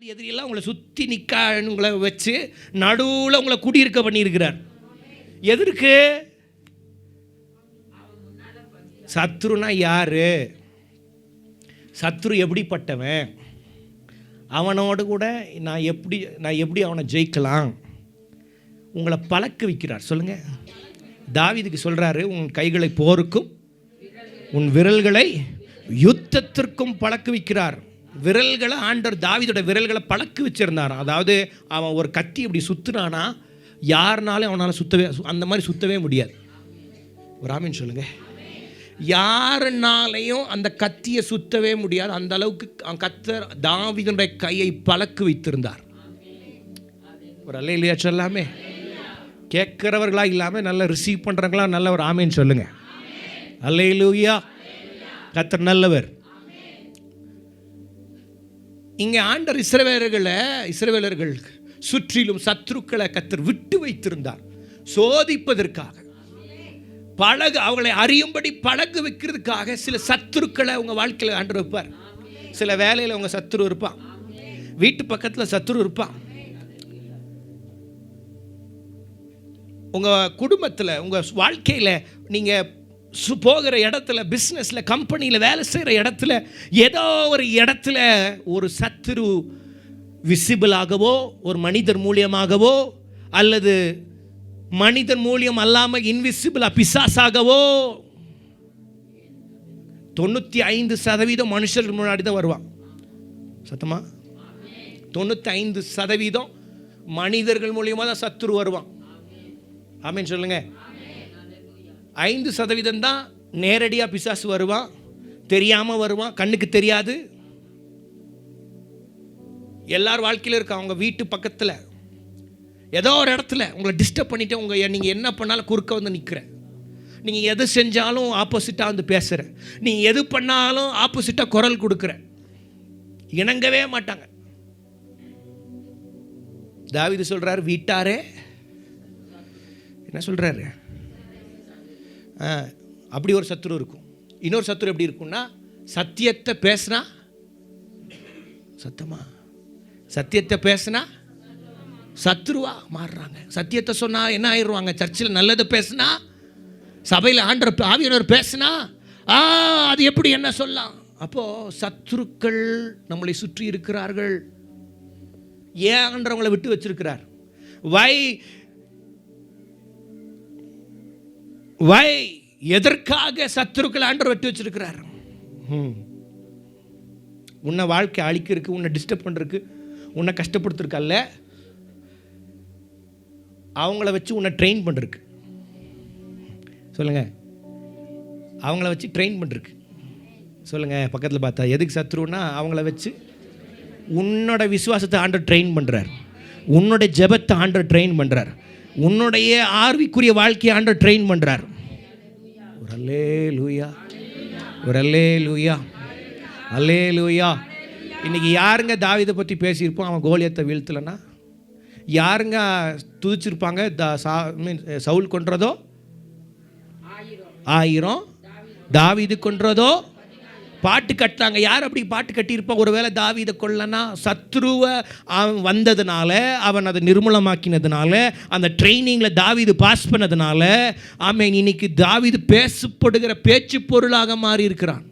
எதிரியெல்லாம் உங்களை சுற்றி நிற்க உங்களை வச்சு நடுவில் உங்களை குடியிருக்க பண்ணியிருக்கிறார். எதற்கு? சத்ருனா யாரு? சத்ரு எப்படிப்பட்டவன்? அவனோடு கூட நான் எப்படி அவனை ஜெயிக்கலாம்? உங்களை பழக்க வைக்கிறார். சொல்லுங்க. தாவீதுக்கு சொல்றாரு, உன் கைகளை போருக்கும் உன் விரல்களை யுத்தத்திற்கும் பழக்க வைக்கிறார். விரல்களை ஆண்டவர் தாவீதோட விரல்களை பழக்க வச்சிருந்தார். அதாவது அவன் ஒரு கத்தி இப்படி சுத்துனானா யாருனாலும் அவனால் அந்த மாதிரி சுத்தவே முடியாது. ஒரு ஆமீன் சொல்லுங்க. யாருனாலையும் அந்த கத்தியை சுத்தவே முடியாது. அந்த அளவுக்கு கர்த்தர் தாவீதுடைய கையை பழக்க வைத்திருந்தார். ஒரு அல்லேலூயா சொல்லாமே. கேட்கிறவர்களா இல்லாமல் நல்லா ரிசீவ் பண்ணுறவங்களா நல்ல ஒரு ஆமீன் சொல்லுங்க. அல்லேலூயா. கர்த்தர் நல்லவர். இங்கே ஆண்டவர் இஸ்ரவேலர்கள் சுற்றிலும் சத்துருக்களை கர்த்தர் விட்டு வைத்திருந்தார். சோதிப்பதற்காக, அவங்களை அறியும்படி பழக வைக்கிறதுக்காக சில சத்துருக்களை உங்கள் வாழ்க்கையில் ஆண்டவர் வைப்பார். சில வேலையில் உங்கள் சத்துரு இருப்பான், வீட்டு பக்கத்தில் சத்துரு இருப்பான், உங்கள் குடும்பத்தில், உங்கள் வாழ்க்கையில், நீங்கள் போகிற இடத்துல, பிஸ்னஸில், கம்பெனியில் வேலை செய்கிற இடத்துல, ஏதோ ஒரு இடத்துல ஒரு சத்துரு விசிபிளாகவோ ஒரு மனிதர் மூலியமாகவோ அல்லது மனிதன் மூலியம் அல்லாமல் இன்விசிபிளாக பிசாசாகவோ 95% மனுஷர்கள் முன்னாடி தான் வருவான். சத்தமா? 95% மனிதர்கள் மூலியமாக தான் சத்துரு வருவான். ஆமீன் சொல்லுங்க. 5% தான் நேரடியாக பிசாசு வருவான், தெரியாமல் வருவான், கண்ணுக்கு தெரியாது. எல்லார் வாழ்க்கையிலும் இருக்கா. அவங்க வீட்டு பக்கத்தில் ஏதோ ஒரு இடத்துல உங்களை டிஸ்டர்ப் பண்ணிவிட்டு நீங்கள் என்ன பண்ணாலும் குறுக்க வந்து நிற்கிற, நீங்கள் எது செஞ்சாலும் ஆப்போசிட்டாக வந்து பேசுகிற, நீங்கள் எது பண்ணாலும் ஆப்போசிட்டாக குரல் கொடுக்குற, இணங்கவே மாட்டாங்க. தாவீது சொல்கிறார், வீட்டாரே என்ன சொல்கிறாரு? அப்படி ஒரு சத்துரு இருக்கும். இன்னொரு சத்துரு எப்படி இருக்கும்னா, சத்தியத்தை பேசினா சத்தியத்தை பேசினா சத்துருவா மாறுறாங்க. சத்தியத்தை சொன்னால் என்ன ஆயிடுவாங்க? சர்ச்சில் நல்லது பேசினா, சபையில் ஆவியானவர் பேசினா அது எப்படி என்ன சொல்லலாம்? அப்போது சத்துருக்கள் நம்மளை சுற்றி இருக்கிறார்கள். ஏன் ஆண்டவங்களை விட்டு வச்சிருக்கிறார்? எதற்காக சத்துருக்கள் ஆண்டவர் விட்டு வச்சிருக்கிறார்? உன்னை வாழ்க்கை அழிக்கிறதுக்கு, உன்னை டிஸ்டர்ப் பண்ணுறதுக்கு, உன்னை கஷ்டப்படுத்துறதுக்கல்ல, அவங்கள வச்சு உன்னை ட்ரெயின் பண்ணுறதுக்கு. சொல்லுங்கள். அவங்கள வச்சு ட்ரெயின் பண்ணுறதுக்கு. சொல்லுங்கள் பக்கத்தில் பார்த்தா. எதுக்கு சத்ருன்னா, அவங்கள வச்சு உன்னோட விசுவாசத்தை ஆண்டவர் ட்ரெயின் பண்ணுறார், உன்னோட ஜெபத்தை ஆண்டவர் ட்ரெயின் பண்ணுறார், உன்னுடைய ஆர்விக்குரிய வாழ்க்கையை ஆண்டவர் ட்ரெயின் பண்ணுறார். ஒரு அல்லேலூயா, ஒரு அல்லேலூயா, அல்லேலூயா. இன்றைக்கி யாருங்க தாவீதை பற்றி பேசியிருப்போம்? அவன் கோலியத்தை வீழ்த்தலைன்னா யாருங்க துதிச்சிருப்பாங்க? சவுல் கொன்றதோ 1000, தாவீது கொன்றதோ பாட்டு கட்டாங்க. யார் அப்படி பாட்டு கட்டியிருப்பான்? ஒருவேளை தாவீதை கொல்லனா, சத்ருவை அவன் வந்ததுனால, அவன் அதை நிர்மூலமாக்கினதுனால, அந்த ட்ரைனிங்கில் தாவீது பாஸ் பண்ணதுனால, ஆமென், இன்னைக்கு தாவீது பேசப்படுகிற பேச்சு பொருளாக மாறி இருக்கிறான்.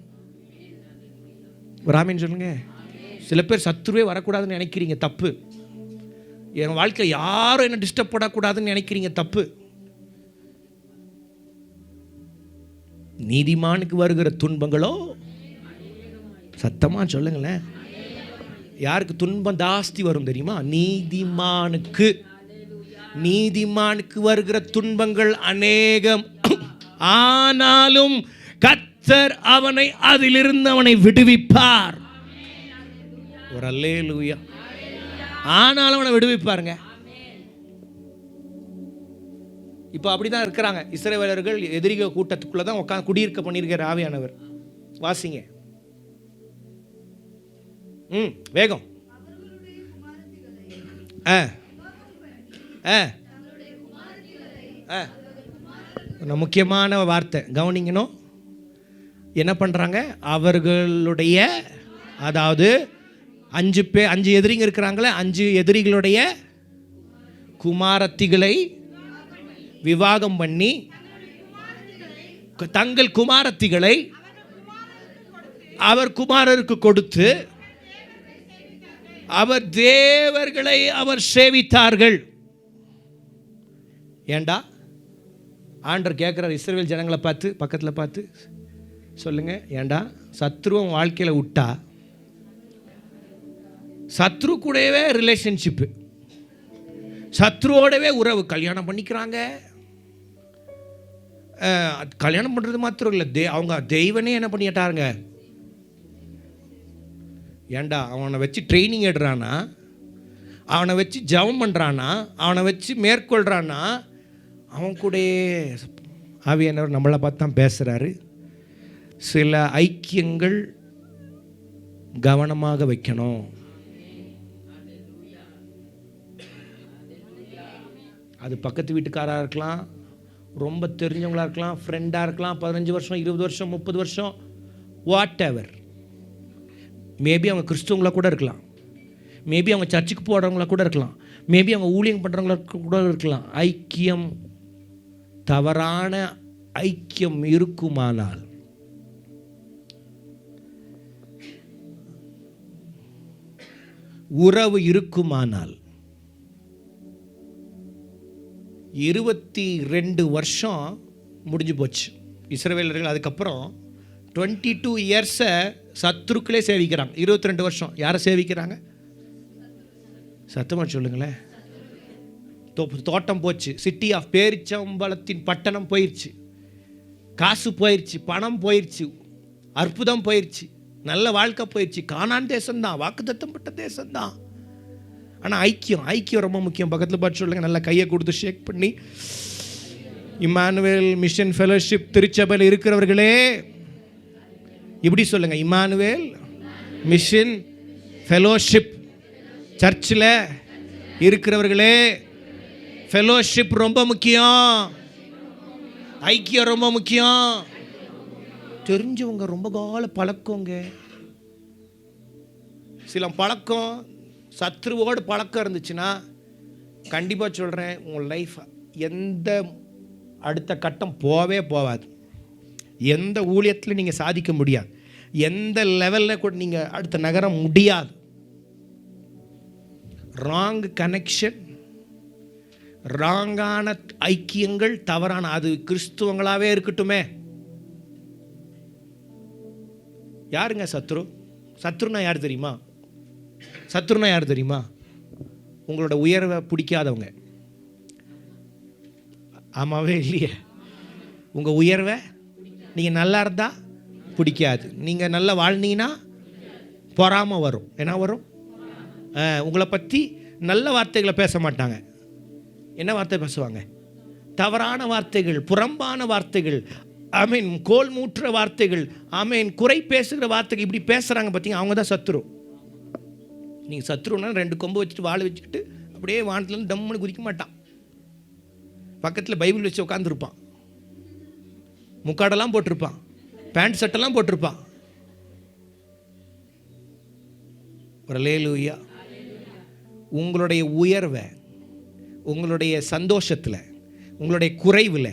ஒரு ஆமென் சொல்லுங்க. சில பேர் சத்ருவே வரக்கூடாதுன்னு நினைக்கிறீங்க, தப்பு. என் வாழ்க்கையில் யாரும் என்ன டிஸ்டர்ப் பண்ணக்கூடாதுன்னு நினைக்கிறீங்க, தப்பு. நீதிமானுக்கு வருகிற துன்பங்களோ, சத்தமாக சொல்லுங்களேன், யாருக்கு துன்பம் ஜாஸ்தி வரும் தெரியுமா? நீதிமானுக்கு வருகிற துன்பங்கள் அநேகம். ஆனாலும் கர்த்தர் அதிலிருந்து அவனை விடுவிப்பார். ஒரு அல்லேலூயா. ஆனாலும் அவனை விடுவிப்பாருங்க. இப்போ அப்படிதான் இருக்கிறாங்க இஸ்ரவேலர்கள். எதிரிக கூட்டத்துக்குள்ள தான் உட்காந்து குடியிருக்க பண்ணியிருக்கிற ஆவியானவர். வாசிங்க. வேகம். முக்கியமான வார்த்தை கவனிங்கணும். என்ன பண்ணுறாங்க? அவர்களுடைய, அதாவது 5 எதிரிங்க இருக்கிறாங்களே, 5 எதிரிகளுடைய குமாரத்திகளை விவாகம் பண்ணி தங்கள் குமாரத்திகளை அவர் குமாரருக்கு கொடுத்து அவர் தேவர்களை அவர் சேவித்தார்கள். ஏண்டா ஆண்டவர் கேட்குறார் இஸ்ரவேல் ஜனங்களை பார்த்து, பக்கத்தில் பார்த்து சொல்லுங்க, ஏண்டா சத்ருவம் வாழ்க்கையில் விட்டா, சத்ரு கூடவே ரிலேஷன்ஷிப்பு, சத்ருவோடவே உறவு, கல்யாணம் பண்ணிக்கிறாங்க. கல்யாணம் பண்ணுறது மாத்திரம் இல்லை, அவங்க தெய்வனே என்ன பண்ணிட்டாருங்க. ஏண்டா அவனை வச்சு ட்ரைனிங் எடுறானா, அவனை வச்சு ஜபம் பண்ணுறானா, அவனை வச்சு மேற்கொள்கிறானா, அவன் கூட ஆவியானவர் நம்மளை பார்த்து தான் பேசுகிறாரு. சில ஐக்கியங்கள் கவனமாக வைக்கணும். அது பக்கத்து வீட்டுக்காராக இருக்கலாம், ரொம்ப தெரிஞ்சவங்களாக இருக்கலாம், ஃப்ரெண்டாக இருக்கலாம், 15 வருஷம் 20 வருஷம் 30 வருஷம், வாட் எவர். மேபி அவங்க கிறிஸ்துவங்களாக கூட இருக்கலாம், மேபி அவங்க சர்ச்சுக்கு போடுறவங்களா கூட இருக்கலாம், மேபி அவங்க ஊழியம் பண்ணுறவங்களா கூட இருக்கலாம். ஐக்கியம், தவறான ஐக்கியம் இருக்குமானால், உறவு இருக்குமானால், 22 வருஷம் முடிஞ்சு போச்சு இஸ்ரவேலர்கள். அதுக்கப்புறம் 22 இயர்ஸை சத்துருக்களே சேவிக்கிறாங்க. 22 வருஷம் யாரை சேவிக்கிறாங்க? சத்தமாக சொல்லுங்களேன். தோட்டம் போச்சு, சிட்டி ஆஃப் பேரிச்சம்பழத்தின் பட்டணம் போயிடுச்சு, காசு போயிடுச்சு, பணம் போயிடுச்சு, அற்புதம் போயிடுச்சு, நல்ல வாழ்க்கை போயிடுச்சு, கானான் தேசம்தான், வாக்குத்தத்தம் பட்ட தேசம்தான். ஆனால் ஐக்கியம் ரொம்ப முக்கியம். பக்கத்தில் பார்த்து சொல்லுங்கள், நல்லா கையை கொடுத்து ஷேக் பண்ணி, இம்மானுவேல் மிஷன் ஃபெலோஷிப் திருச்சபையில் இருக்கிறவர்களே இப்படி சொல்லுங்கள், இம்மானுவேல் மிஷன் ஃபெலோஷிப் சர்ச்சில் இருக்கிறவர்களே, ஃபெலோஷிப் ரொம்ப முக்கியம், ஐக்கியம் ரொம்ப முக்கியம். தெரிஞ்சவங்க ரொம்ப கால பழக்கங்க, சில பழக்கம் சத்ருவோடு பழக்கம் இருந்துச்சுன்னா கண்டிப்பாக சொல்கிறேன், உங்கள் லைஃப் எந்த அடுத்த கட்டம் போகாது. எந்த ஊழியத்தில் நீங்கள் சாதிக்க முடியாது, எந்த லெவலில் கூட நீங்கள் அடுத்த நகர முடியாது. ராங் கனெக்ஷன், ராங்கான ஐக்கியங்கள், தவறான, அது கிறிஸ்துவங்களாகவே இருக்கட்டுமே. யாருங்க சத்ரு? சத்ருனா யார் தெரியுமா? சத்ருனா யார் தெரியுமா? உங்களோட உயர்வை பிடிக்காதவங்க. ஆமாவே இல்லையே? உங்கள் உயர்வை நீங்கள் நல்லா இருந்தால் பிடிக்காது, நீங்கள் நல்லா வாழ்ந்தீங்கன்னா பொறாமல் வரும். என்ன வரும்? உங்களை பற்றி நல்ல வார்த்தைகளை பேச மாட்டாங்க. என்ன வார்த்தை பேசுவாங்க? தவறான வார்த்தைகள், புறம்பான வார்த்தைகள், ஆமீன், கோல் மூற்ற வார்த்தைகள், ஆமீன், குறை பேசுகிற வார்த்தைகள், இப்படி பேசுகிறாங்க பார்த்தீங்க, அவங்க தான் சத்ரு. நீங்கள் சத்ருன்னா 2 கொம்பு வச்சுட்டு வாழை வச்சுக்கிட்டு அப்படியே வானத்துலேருந்து டம்முன்னு குதிக்க மாட்டான். பக்கத்தில் பைபிள் வச்சு உட்காந்துருப்பான், முக்காடெல்லாம் போட்டிருப்பான், பேண்ட் சட்டெல்லாம் போட்டிருப்பான். அல்லேலூயா. உங்களுடைய உயர்வை, உங்களுடைய சந்தோஷத்தில், உங்களுடைய குறைவில்,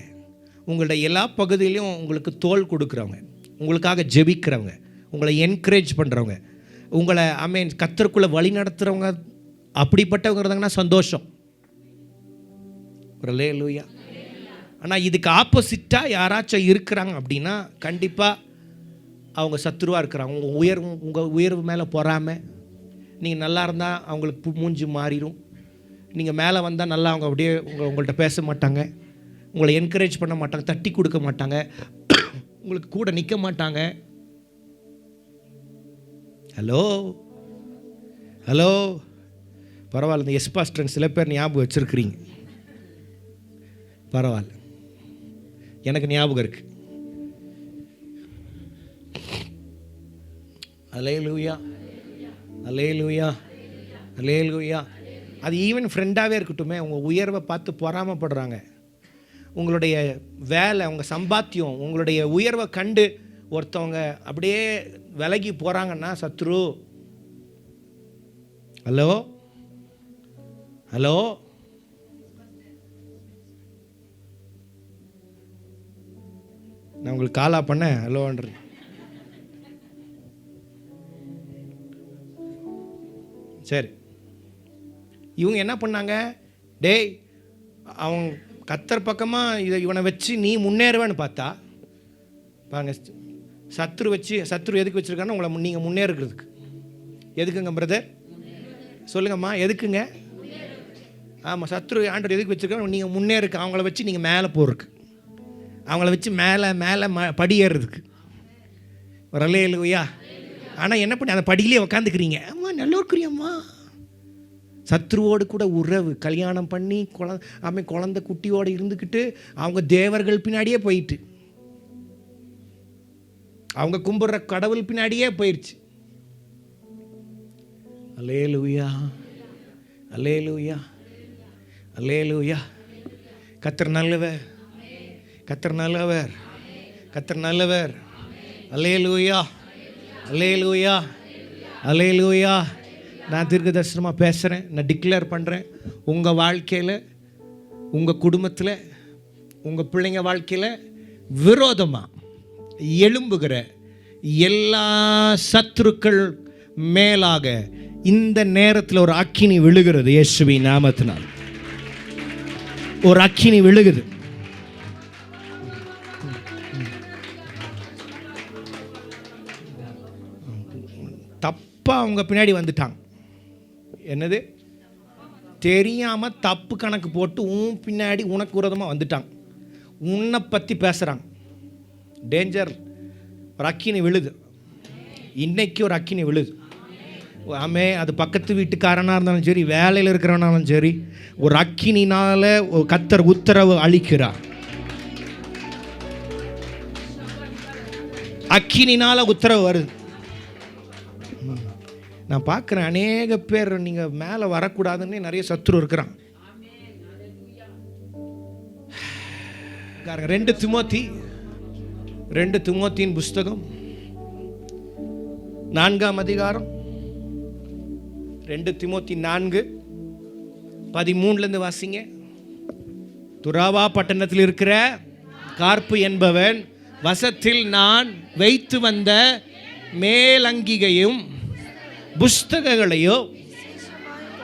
உங்களுடைய எல்லா பகுதியிலையும் உங்களுக்கு தோள் கொடுக்குறவங்க, உங்களுக்காக ஜெபிக்கிறவங்க, உங்களை என்கரேஜ் பண்ணுறவங்க, உங்களை கர்த்தருக்குள்ளே வழி நடத்துகிறவங்க, அப்படிப்பட்டவங்க இருந்தாங்கன்னா சந்தோஷம். அல்லேலூயா. ஆனால் இதுக்கு ஆப்போசிட்டாக யாராச்சும் இருக்கிறாங்க அப்படின்னா கண்டிப்பாக அவங்க சத்துருவாக இருக்கிறாங்க. உங்கள் உயர்வு மேலே பொறாமல், நீங்கள் நல்லா இருந்தால் அவங்களுக்கு மூஞ்சி மாறிடும், நீங்கள் மேலே வந்தால் நல்லா அவங்க அப்படியே உங்கள்கிட்ட பேச மாட்டாங்க, உங்களை என்கரேஜ் பண்ண மாட்டாங்க, தட்டி கொடுக்க மாட்டாங்க, உங்களுக்கு கூட நிற்க மாட்டாங்க. ஹலோ பரவாயில்ல, இந்த எஸ்பாஸ்டன் சில பேர் ஞாபகம் வச்சுருக்கிறீங்க, பரவாயில்ல, எனக்கு ஞாபகம் இருக்கு. அல்லேலூயா, அல்லேலூயா, அல்லேலூயா. அது ஈவன் ஃப்ரெண்டாகவே இருக்கட்டுமே, உங்கள் உயர்வை பார்த்து பொறாமப்படுறாங்க. உங்களுடைய வேலை, உங்கள் சம்பாத்தியம், உங்களுடைய உயர்வை கண்டு ஒருத்தவங்க அப்படியே விலகி போகிறாங்கன்னா சத்ரு. ஹலோ ஹலோ, நான் உங்களுக்கு காலா பண்ணேன் ஹலோன்ற. சரி, இவங்க என்ன பண்ணாங்க, டேய் அவன் கத்தர் பக்கமாக இவனை வச்சு நீ முன்னேறுவேன்னு பார்த்தா பாருங்க, சத்ரு எதுக்கு வச்சுருக்காருன்னா உங்களை நீங்கள் முன்னேறுக்கிறதுக்கு. எதுக்குங்க பிரதர் சொல்லுங்கம்மா, எதுக்குங்க? ஆமாம், சத்ரு ஆண்டவர் எதுக்கு வச்சுருக்காங்க, நீங்கள் முன்னேறுக்கு, அவங்கள வச்சு நீங்கள் மேலே போகிறதுக்கு, அவங்கள வச்சு மேலே படியேறதுக்கு. ஒரு அல்லேலூயா. ஆனால் என்ன பண்ணி அந்த படியிலே உக்காந்துக்கிறீங்க. அம்மா நல்லா இருக்கிறியம்மா, சத்ருவோடு கூட உறவு, கல்யாணம் பண்ணி குழந்தை குட்டியோடு இருந்துக்கிட்டு அவங்க தேவர்கள் பின்னாடியே போயிட்டு, அவங்க கும்பிட்ற கடவுள் பின்னாடியே போயிடுச்சு. அல்லேலூயா, அல்லேலூயா, அல்லேலூயா. கர்த்தர் நல்லவர், கர்த்தர் நல்லவர், கர்த்தர் நல்லவர். அல்லேலூயா, அல்லேலூயா, அல்லேலூயா. நான் தீர்க்கதரிசனமாக பேசுகிறேன், நான் டிக்ளேர் பண்ணுறேன், உங்கள் வாழ்க்கையில், உங்கள் குடும்பத்தில், உங்கள் பிள்ளைங்க வாழ்க்கையில் விரோதமாக எழும்புகிற எல்லா சத்துருக்கள் மேலாக இந்த நேரத்தில் ஒரு அக்கினி விழுகிறது. இயேசுவின் நாமத்தினால் ஒரு அக்கினி விழுகுது. தப்பாக அவங்க பின்னாடி வந்துட்டாங்க. என்னது தெரியாமல் தப்பு கணக்கு போட்டு உன் பின்னாடி உனக்கு விரோதமாக வந்துட்டாங்க, உன்னை பற்றி பேசுகிறாங்க. டேஞ்சர். ஒரு அக்கினி விழுது, இன்னைக்கு ஒரு அக்கினி விழுது. ஆமே, அது பக்கத்து வீட்டுக்காரனாக இருந்தாலும் சரி, வேலையில் இருக்கிறவனாலும் சரி, ஒரு அக்கினினால் ஒரு கர்த்தர் உத்தரவு அளிக்கிறார். அக்கினினால் உத்தரவு வருது. நான் பார்க்குறேன் அநேக பேர் நீங்கள் மேலே வரக்கூடாதுன்னு நிறைய சத்துரு இருக்கிறான். 2 திமோத்தியின் புஸ்தகம் 4ஆம் அதிகாரம், 2 திமோத்தி 4:13 வாசிங்க. துராவா பட்டணத்தில் இருக்கிற கார்ப்பு என்பவன் வசத்தில் நான் வைத்து வந்த மேலங்கிகையும் புஸ்தகங்களையும்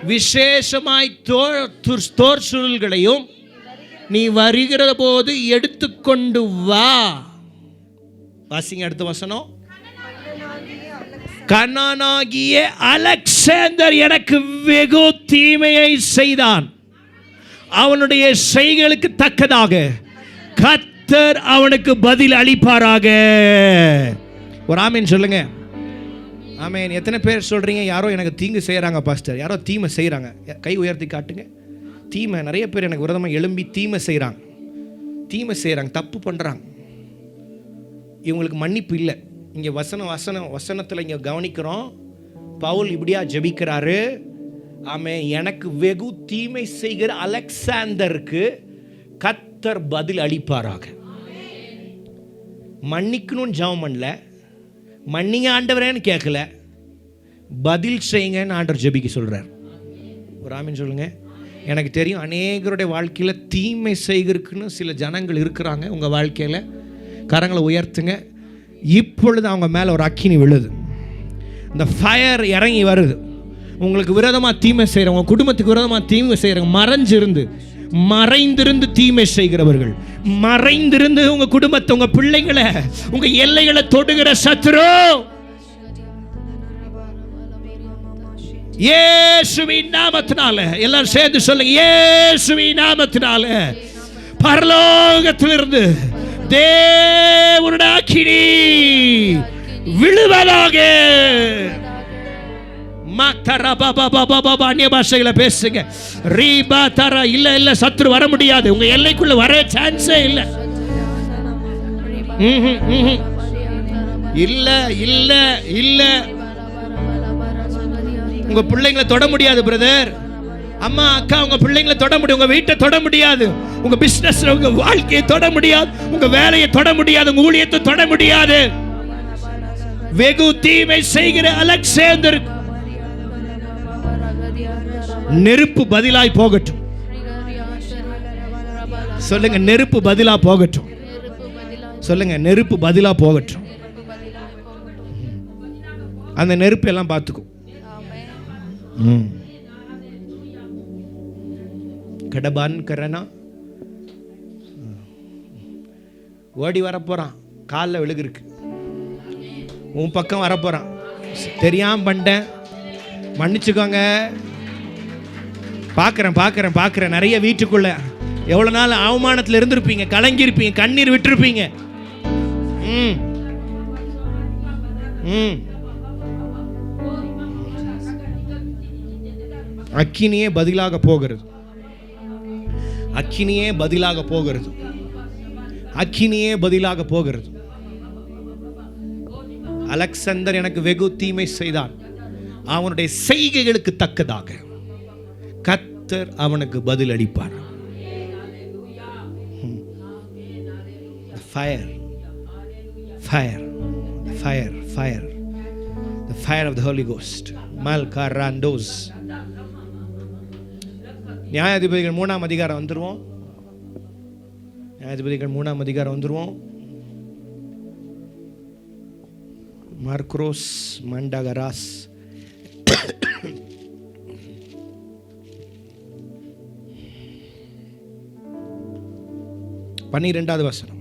விசேஷமாய் தோர் சுருள்களையும் நீ வருகிற போது எடுத்துக்கொண்டு வா. வாசிங்க அடுத்த வசனம். கனானாகிய அலெக்சாந்தர் எனக்கு வெகு தீமையை செய்தான், அவனுடைய செய்களுக்கு தக்கதாக கர்த்தர் அவனுக்கு பதில் அளிப்பாராக. ஒரு ஆமீன் சொல்லுங்க. ஆமேன். எத்தனை பேர் சொல்கிறீங்க, யாரோ எனக்கு தீங்கு செய்கிறாங்க பாஸ்டர், யாரோ தீமை செய்கிறாங்க? கை உயர்த்தி காட்டுங்க. தீமை, நிறைய பேர் எனக்கு விரோதமாக எழும்பி தீமை செய்கிறாங்க, தப்பு பண்ணுறாங்க. இவங்களுக்கு மன்னிப்பு இல்லை. இங்கே வசனத்தில் இங்கே கவனிக்கிறோம், பவுல் இப்படியா ஜெபிக்கிறாரு. ஆமேன். எனக்கு வெகு தீமை செய்கிற அலெக்சாந்தருக்கு கர்த்தர் பதில் அளிப்பாராக. மன்னிக்கணும்னு ஜெபம் பண்ணல, மன்னிங்க ஆண்டவரேன்னு கேட்கல, பதில் செய்யுங்கன்னு ஆண்டவர் ஜெபிக்க சொல்கிறார். ஒரு ஆமீன் சொல்லுங்க. எனக்கு தெரியும் அநேகருடைய வாழ்க்கையில் தீமை செய்கிறதுக்குன்னு சில ஜனங்கள் இருக்கிறாங்க. உங்கள் வாழ்க்கையில் கரங்களை உயர்த்துங்க. இப்பொழுது அவங்க மேலே ஒரு அக்கினி விழுது, இந்த ஃபயர் இறங்கி வருது. உங்களுக்கு விரோதமாக தீமை செய்கிறவங்க, உங்கள் குடும்பத்துக்கு விரோதமாக தீமை செய்கிறவங்க, மறைந்திருந்து தீமை செய்கிறவர்கள், மறைந்திருந்து உங்க குடும்பத்தை, உங்க பிள்ளைங்களை, உங்க எல்லைகளை தொடுகிற சத்துரு, இயேசுவின் நாமத்தினால, எல்லாரும் சேர்ந்து சொல்லுங்க, இயேசுவின் நாமத்தினால பரலோகத்திலிருந்து தேவனுடைய அக்கினி விழுவதாக. அந்நிய பாஷைகளை பேசுங்க. இல்ல சத்துரு வர முடியாது, உங்க எல்லைக்குள்ள வர சான்ஸே இல்ல. இல்ல இல்ல இல்ல உங்க பிள்ளைங்களை தொட முடியாது பிரதர். அம்மா அக்கா, உங்க பிள்ளைங்களை தொட முடியும், உங்க வீட்டை தொட முடியாது, உங்க பிசினஸ், உங்க வாழ்க்கையை தொட முடியாது, உங்க வேலையை தொட முடியாது, உங்க ஊழியத்தை தொட முடியாது. வெகு தீமை செய்கிற அலெக்சாந்தர் நெருப்பு பதிலாய் போகட்டும். சொல்லுங்க, நெருப்பு பதிலா போகட்டும். சொல்லுங்க, நெருப்பு பதிலா போகட்டும். அந்த நெருப்பு எல்லாம் பார்த்துக்கும். கடபான் கரனா ஓடி வரப்போறான், காலில் விழுகிருக்கு. உன் பக்கம் வரப்போறான். தெரியாம பண்ணிட்டேன், மன்னிச்சுக்கோங்க. பார்க்குறேன் நிறைய வீட்டுக்குள்ள எவ்வளோ நாள் அவமானத்தில் இருந்திருப்பீங்க, கலங்கியிருப்பீங்க, கண்ணீர் விட்டுருப்பீங்க. அக்கினியே பதிலாக போகிறது. அக்கினியே பதிலாக போகிறது. அக்கினியே பதிலாக போகிறது. அலெக்சாந்தர் எனக்கு வெகு தீமை செய்தான், அவனுடைய செய்கைகளுக்கு தக்கதாக கர்த்தர் அவனுக்கு பதில் அளிப்பார். Fire, fire, fire, fire, the fire of the Holy Ghost. Malkarandos. நியாயாதிபதிகள் 3ஆம் அதிகாரம் வந்துருவோம். நியாயாதிபதிகள் 3ஆம் அதிகாரம் வந்துருவோம். மார்க்ரோஸ் மண்டகராஸ் 12வது வசனம்.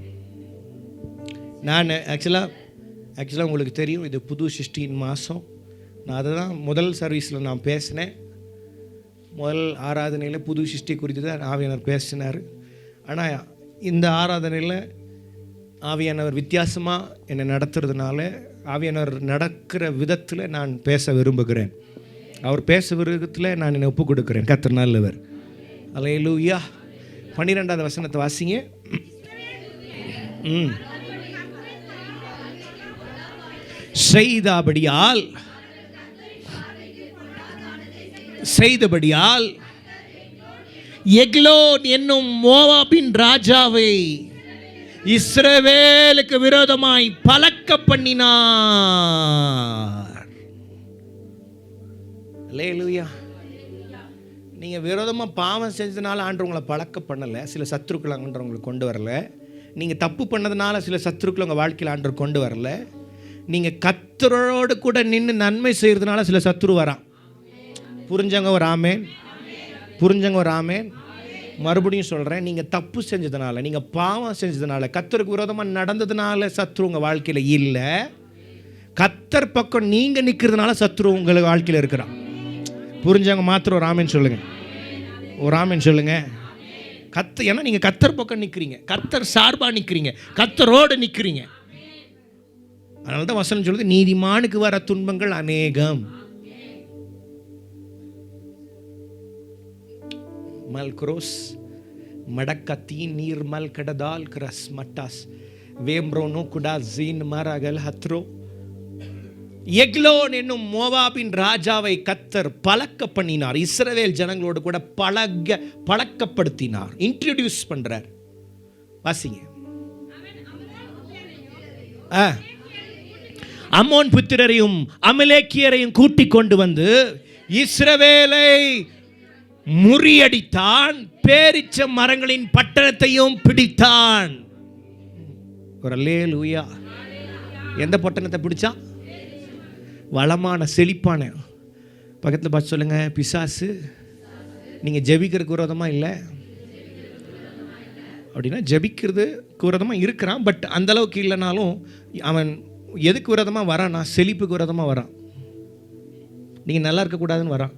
நான் ஆக்சுவலாக உங்களுக்கு தெரியும், இது புது சிருஷ்டியின் மாதம். நான் அதை தான் முதல் சர்வீஸில் நான் பேசினேன். முதல் ஆராதனையில் புது சிருஷ்டி குறித்து தான் ஆவியானவர் பேசினார். ஆனால் இந்த ஆராதனையில் ஆவியானவர் வித்தியாசமாக என்னை நடத்துறதுனால, ஆவியானவர் நடக்கிற விதத்தில் நான் பேச விரும்புகிறேன். அவர் பேச விரும்பத்தில் நான் என்னை ஒப்பு கொடுக்குறேன். கர்த்தர் நல்லவர். அல்லேலூயா. 12வது வசனத்தை வாசிங்க. செய்தபடியால் எக்லோன் என்னும் மோவாபின் ராஜாவை இஸ்ரவேலுக்கு விரோதமாய் பலக்க பண்ணினார். அல்லேலூயா. நீங்க விரோதமா பாவம் செஞ்சதுனால ஆண்டவர் உங்களை பழக்க பண்ணல, சில சத்துருக்கள் ஆண்டவர் உங்களுக்கு கொண்டு வரல. நீங்க தப்பு பண்ணதுனால சில சத்துருக்கள் உங்க வாழ்க்கையில் ஆண்டவர் கொண்டு வரல. நீங்க கர்த்தரோடு கூட நின்று நன்மை செய்யறதுனால சில சத்துரு வரான். புரிஞ்சவங்க ஒரு ஆமேன், புரிஞ்சவங்க ஒரு ஆமேன். மறுபடியும் சொல்கிறேன், நீங்கள் தப்பு செஞ்சதுனால, நீங்கள் பாவம் செஞ்சதுனால, கர்த்தருக்கு விரோதமாக நடந்ததுனால சத்ரு உங்கள் வாழ்க்கையில் இல்லை. கர்த்தர் பக்கம் நீங்கள் நிற்கிறதுனால சத்ரு உங்கள் வாழ்க்கையில் இருக்கிறான். புரிஞ்சவங்க மாத்திரம் ஒரு ஆமேன் சொல்லுங்கள், ஒரு ஆமேன் சொல்லுங்கள். ஏன்னா நீங்கள் கர்த்தர் பக்கம் நிற்கிறீங்க, கர்த்தர் சார்பாக நிற்கிறீங்க, கர்த்தரோடு நிற்கிறீங்க. அதனால தான் வசனம் சொல்லுது, நீதிமானுக்கு வர துன்பங்கள் அநேகம். மல்க்ரோஸ் மடக்கத்தீன் நீர் மல் கடதால் கிரஸ் மட்டாஸ் வேம்ரோனோ குடா ஜீன் மரகல் ஹத்ரோ. எக்லோன் என்னும் மோவாபின் ராஜாவை கர்த்தர் பழக்க பண்ணினார். இஸ்ரவேல் ஜனங்களோடு கூட பழக்கப்படுத்தினார். இன்ட்ரோடியூஸ் பண்றார். வாசிங்க. அம்மோன் புத்திரரையும் அமலேக்கியரையும் கூட்டிக் கொண்டு வந்து இஸ்ரவேலை முறியடித்தான், பேரிச்ச மரங்களின் பட்டணத்தையும் பிடித்தான். ஒரு அல்லேலூயா. எந்த பட்டணத்தை பிடிச்சா? வளமான செழிப்பான. பக்கத்தில் பார்த்து சொல்லுங்க, பிசாசு நீங்கள் ஜெபிக்கிறதுக்கு விரோதமாக இல்லை அப்படின்னா, ஜெபிக்கிறதுக்கு விரோதமாக இருக்கிறான். பட் அந்தளவுக்கு இல்லைனாலும் அவன் எதுக்கு விரோதமாக வரான்னா, செழிப்புக்கு விரோதமாக வரான். நீங்கள் நல்லா இருக்கக்கூடாதுன்னு வரான்.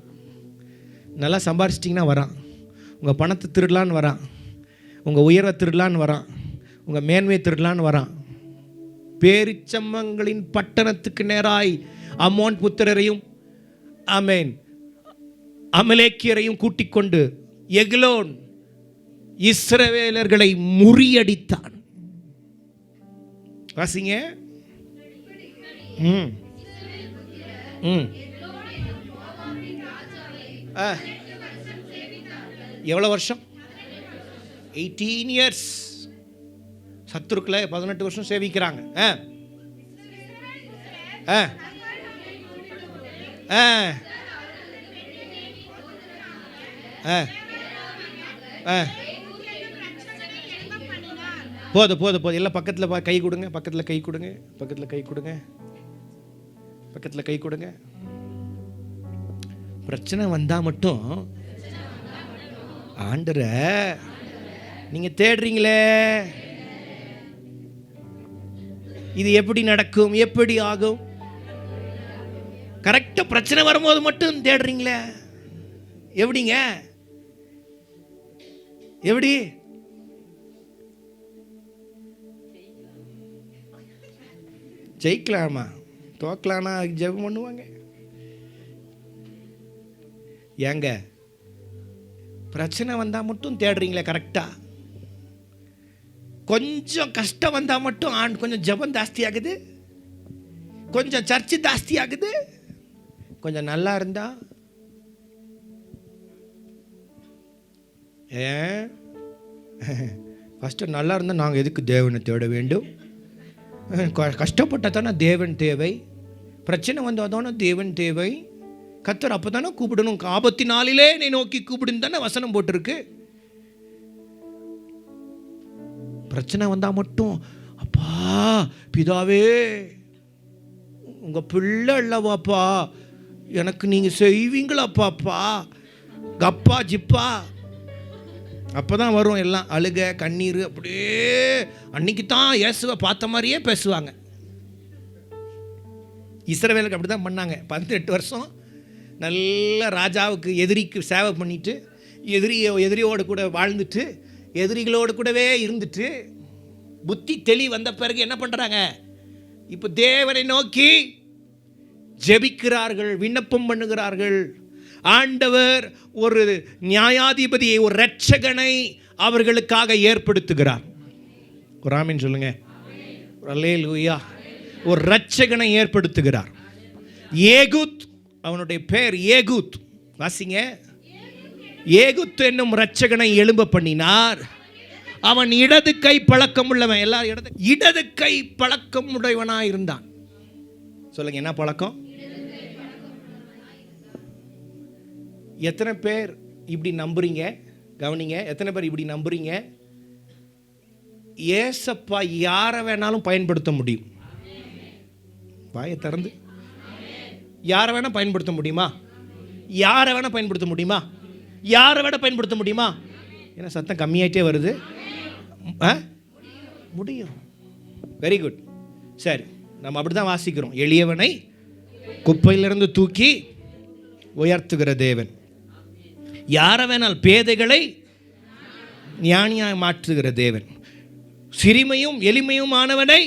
நல்லா சம்பாரிச்சிட்டிங்கன்னா வரான். உங்கள் பணத்தை திருடலான்னு வரான். உங்கள் உயர்வை திருடலான்னு வரான். உங்கள் மேன்மையை திருடலான்னு வரான். பேரிச்சம்பங்களின் பட்டணத்துக்கு நேராய் அம்மோன் புத்திரரையும் ஆமென் அமலேக்கியரையும் கூட்டிக் கொண்டு எக்லோன் இஸ்ரவேலர்களை முறியடித்தான். வாசிங்க. எவ்வளோ வருஷம்? 18 years. சத்துருக்களை 18 வருஷம் சேவிக்கிறாங்க. ஆ ஆ போதும் போதும் போதும். எல்லாம் பக்கத்தில் கை கொடுங்க, பக்கத்தில் கை கொடுங்க, பக்கத்தில் கை கொடுங்க, பக்கத்தில் கை கொடுங்க. பிரச்சனை வந்தால் மட்டும் ஆண்டவரை நீங்கள் தேடுறீங்களே, இது எப்படி நடக்கும், எப்படி ஆகும்? கரெக்டாக பிரச்சனை வரும்போது மட்டும் தேடுறீங்களே, எப்படிங்க? எப்படி? ஜெயிக்கலாமா தோக்கலானா ஜெபம் பண்ணுவாங்க. ஏங்க பிரச்சனை வந்தால் மட்டும் தேடுறீங்களே கரெக்டாக, கொஞ்சம் கஷ்டம் வந்தால் மட்டும் கொஞ்சம் ஜெபம் ஜாஸ்தி ஆகுது, கொஞ்சம் சர்ச்சு ஜாஸ்தி ஆகுது, கொஞ்சம் நல்லா இருந்தா ஏன் ஃபஸ்ட்டு நல்லா இருந்தால் நாங்கள் எதுக்கு தேவனை தேட வேண்டும்? கஷ்டப்பட்டால் தானே தேவன் தேவை, பிரச்சனை வந்தால் தானே தேவன் தேவை, கர்த்தர் அப்போ தானே கூப்பிடணும், ஆபத்து நாளிலே நீ நோக்கி கூப்பிடுன்னு தானே வசனம் போட்டிருக்கு. பிரச்சனை வந்தால் மட்டும் அப்பா பிதாவே உங்கள் பிள்ளை இல்லவாப்பா, எனக்கு நீங்கள் செய்வீங்களாப்பாப்பா, கப்பா ஜிப்பா, அப்போ தான் வரும் எல்லாம் அழுக கண்ணீர். அப்படியே அன்னைக்கு தான் இயேசுவை பார்த்த மாதிரியே பேசுவாங்க. இஸ்ரவேலுக்கு அப்படி தான் பண்ணாங்க. 18 வருஷம் நல்ல ராஜாவுக்கு எதிரிக்கு சேவை பண்ணிட்டு, எதிரியோடு கூட வாழ்ந்துட்டு, எதிரிகளோடு கூடவே இருந்துட்டு, புத்தி தெளி வந்த பிறகு என்ன பண்ணுறாங்க? இப்போ தேவனை நோக்கி ஜெபிக்கிறார்கள், விண்ணப்பம் பண்ணுகிறார்கள். ஆண்டவர் ஒரு நியாயாதிபதியை, ஒரு இரட்சகனை அவர்களுக்காக ஏற்படுத்துகிறார். ஒரு ஆமீன் சொல்லுங்க. அல்லேலூயா. ஒரு இரட்சகனை ஏற்படுத்துகிறார். ஏகூத், அவனுடைய பெயர் ஏகூத். வாசிங்க. ஏகூத் என்னும் இரட்சகனை எழும்ப பண்ணினார். அவன் இடது கை பழக்கம் உள்ளவன். எல்லாரும் இடது கை பழக்கம் உடையவனாக இருந்தான். சொல்லுங்க, என்ன பழக்கம்? எத்தனை பேர் இப்படி நம்புறீங்க? கவனிங்க, எத்தனை பேர் இப்படி நம்புறீங்க? ஏசப்பா யாரை வேணாலும் பயன்படுத்த முடியும். வாயை திறந்து யாரை வேணா பயன்படுத்த முடியுமா? யாரை வேணா பயன்படுத்த முடியுமா? யாரை வேணா பயன்படுத்த முடியுமா? ஏன்னா சத்தம் கம்மியாயிட்டே வருது. முடியும். Very good. சரி, நம்ம அப்படி தான் வாசிக்கிறோம். எளியவனை குப்பையிலிருந்து தூக்கி உயர்த்துகிற தேவன். யாரை வேணால் பேதைகளை ஞானியாய் மாற்றுகிற தேவன். சிறுமையும் எளிமையுமானவனை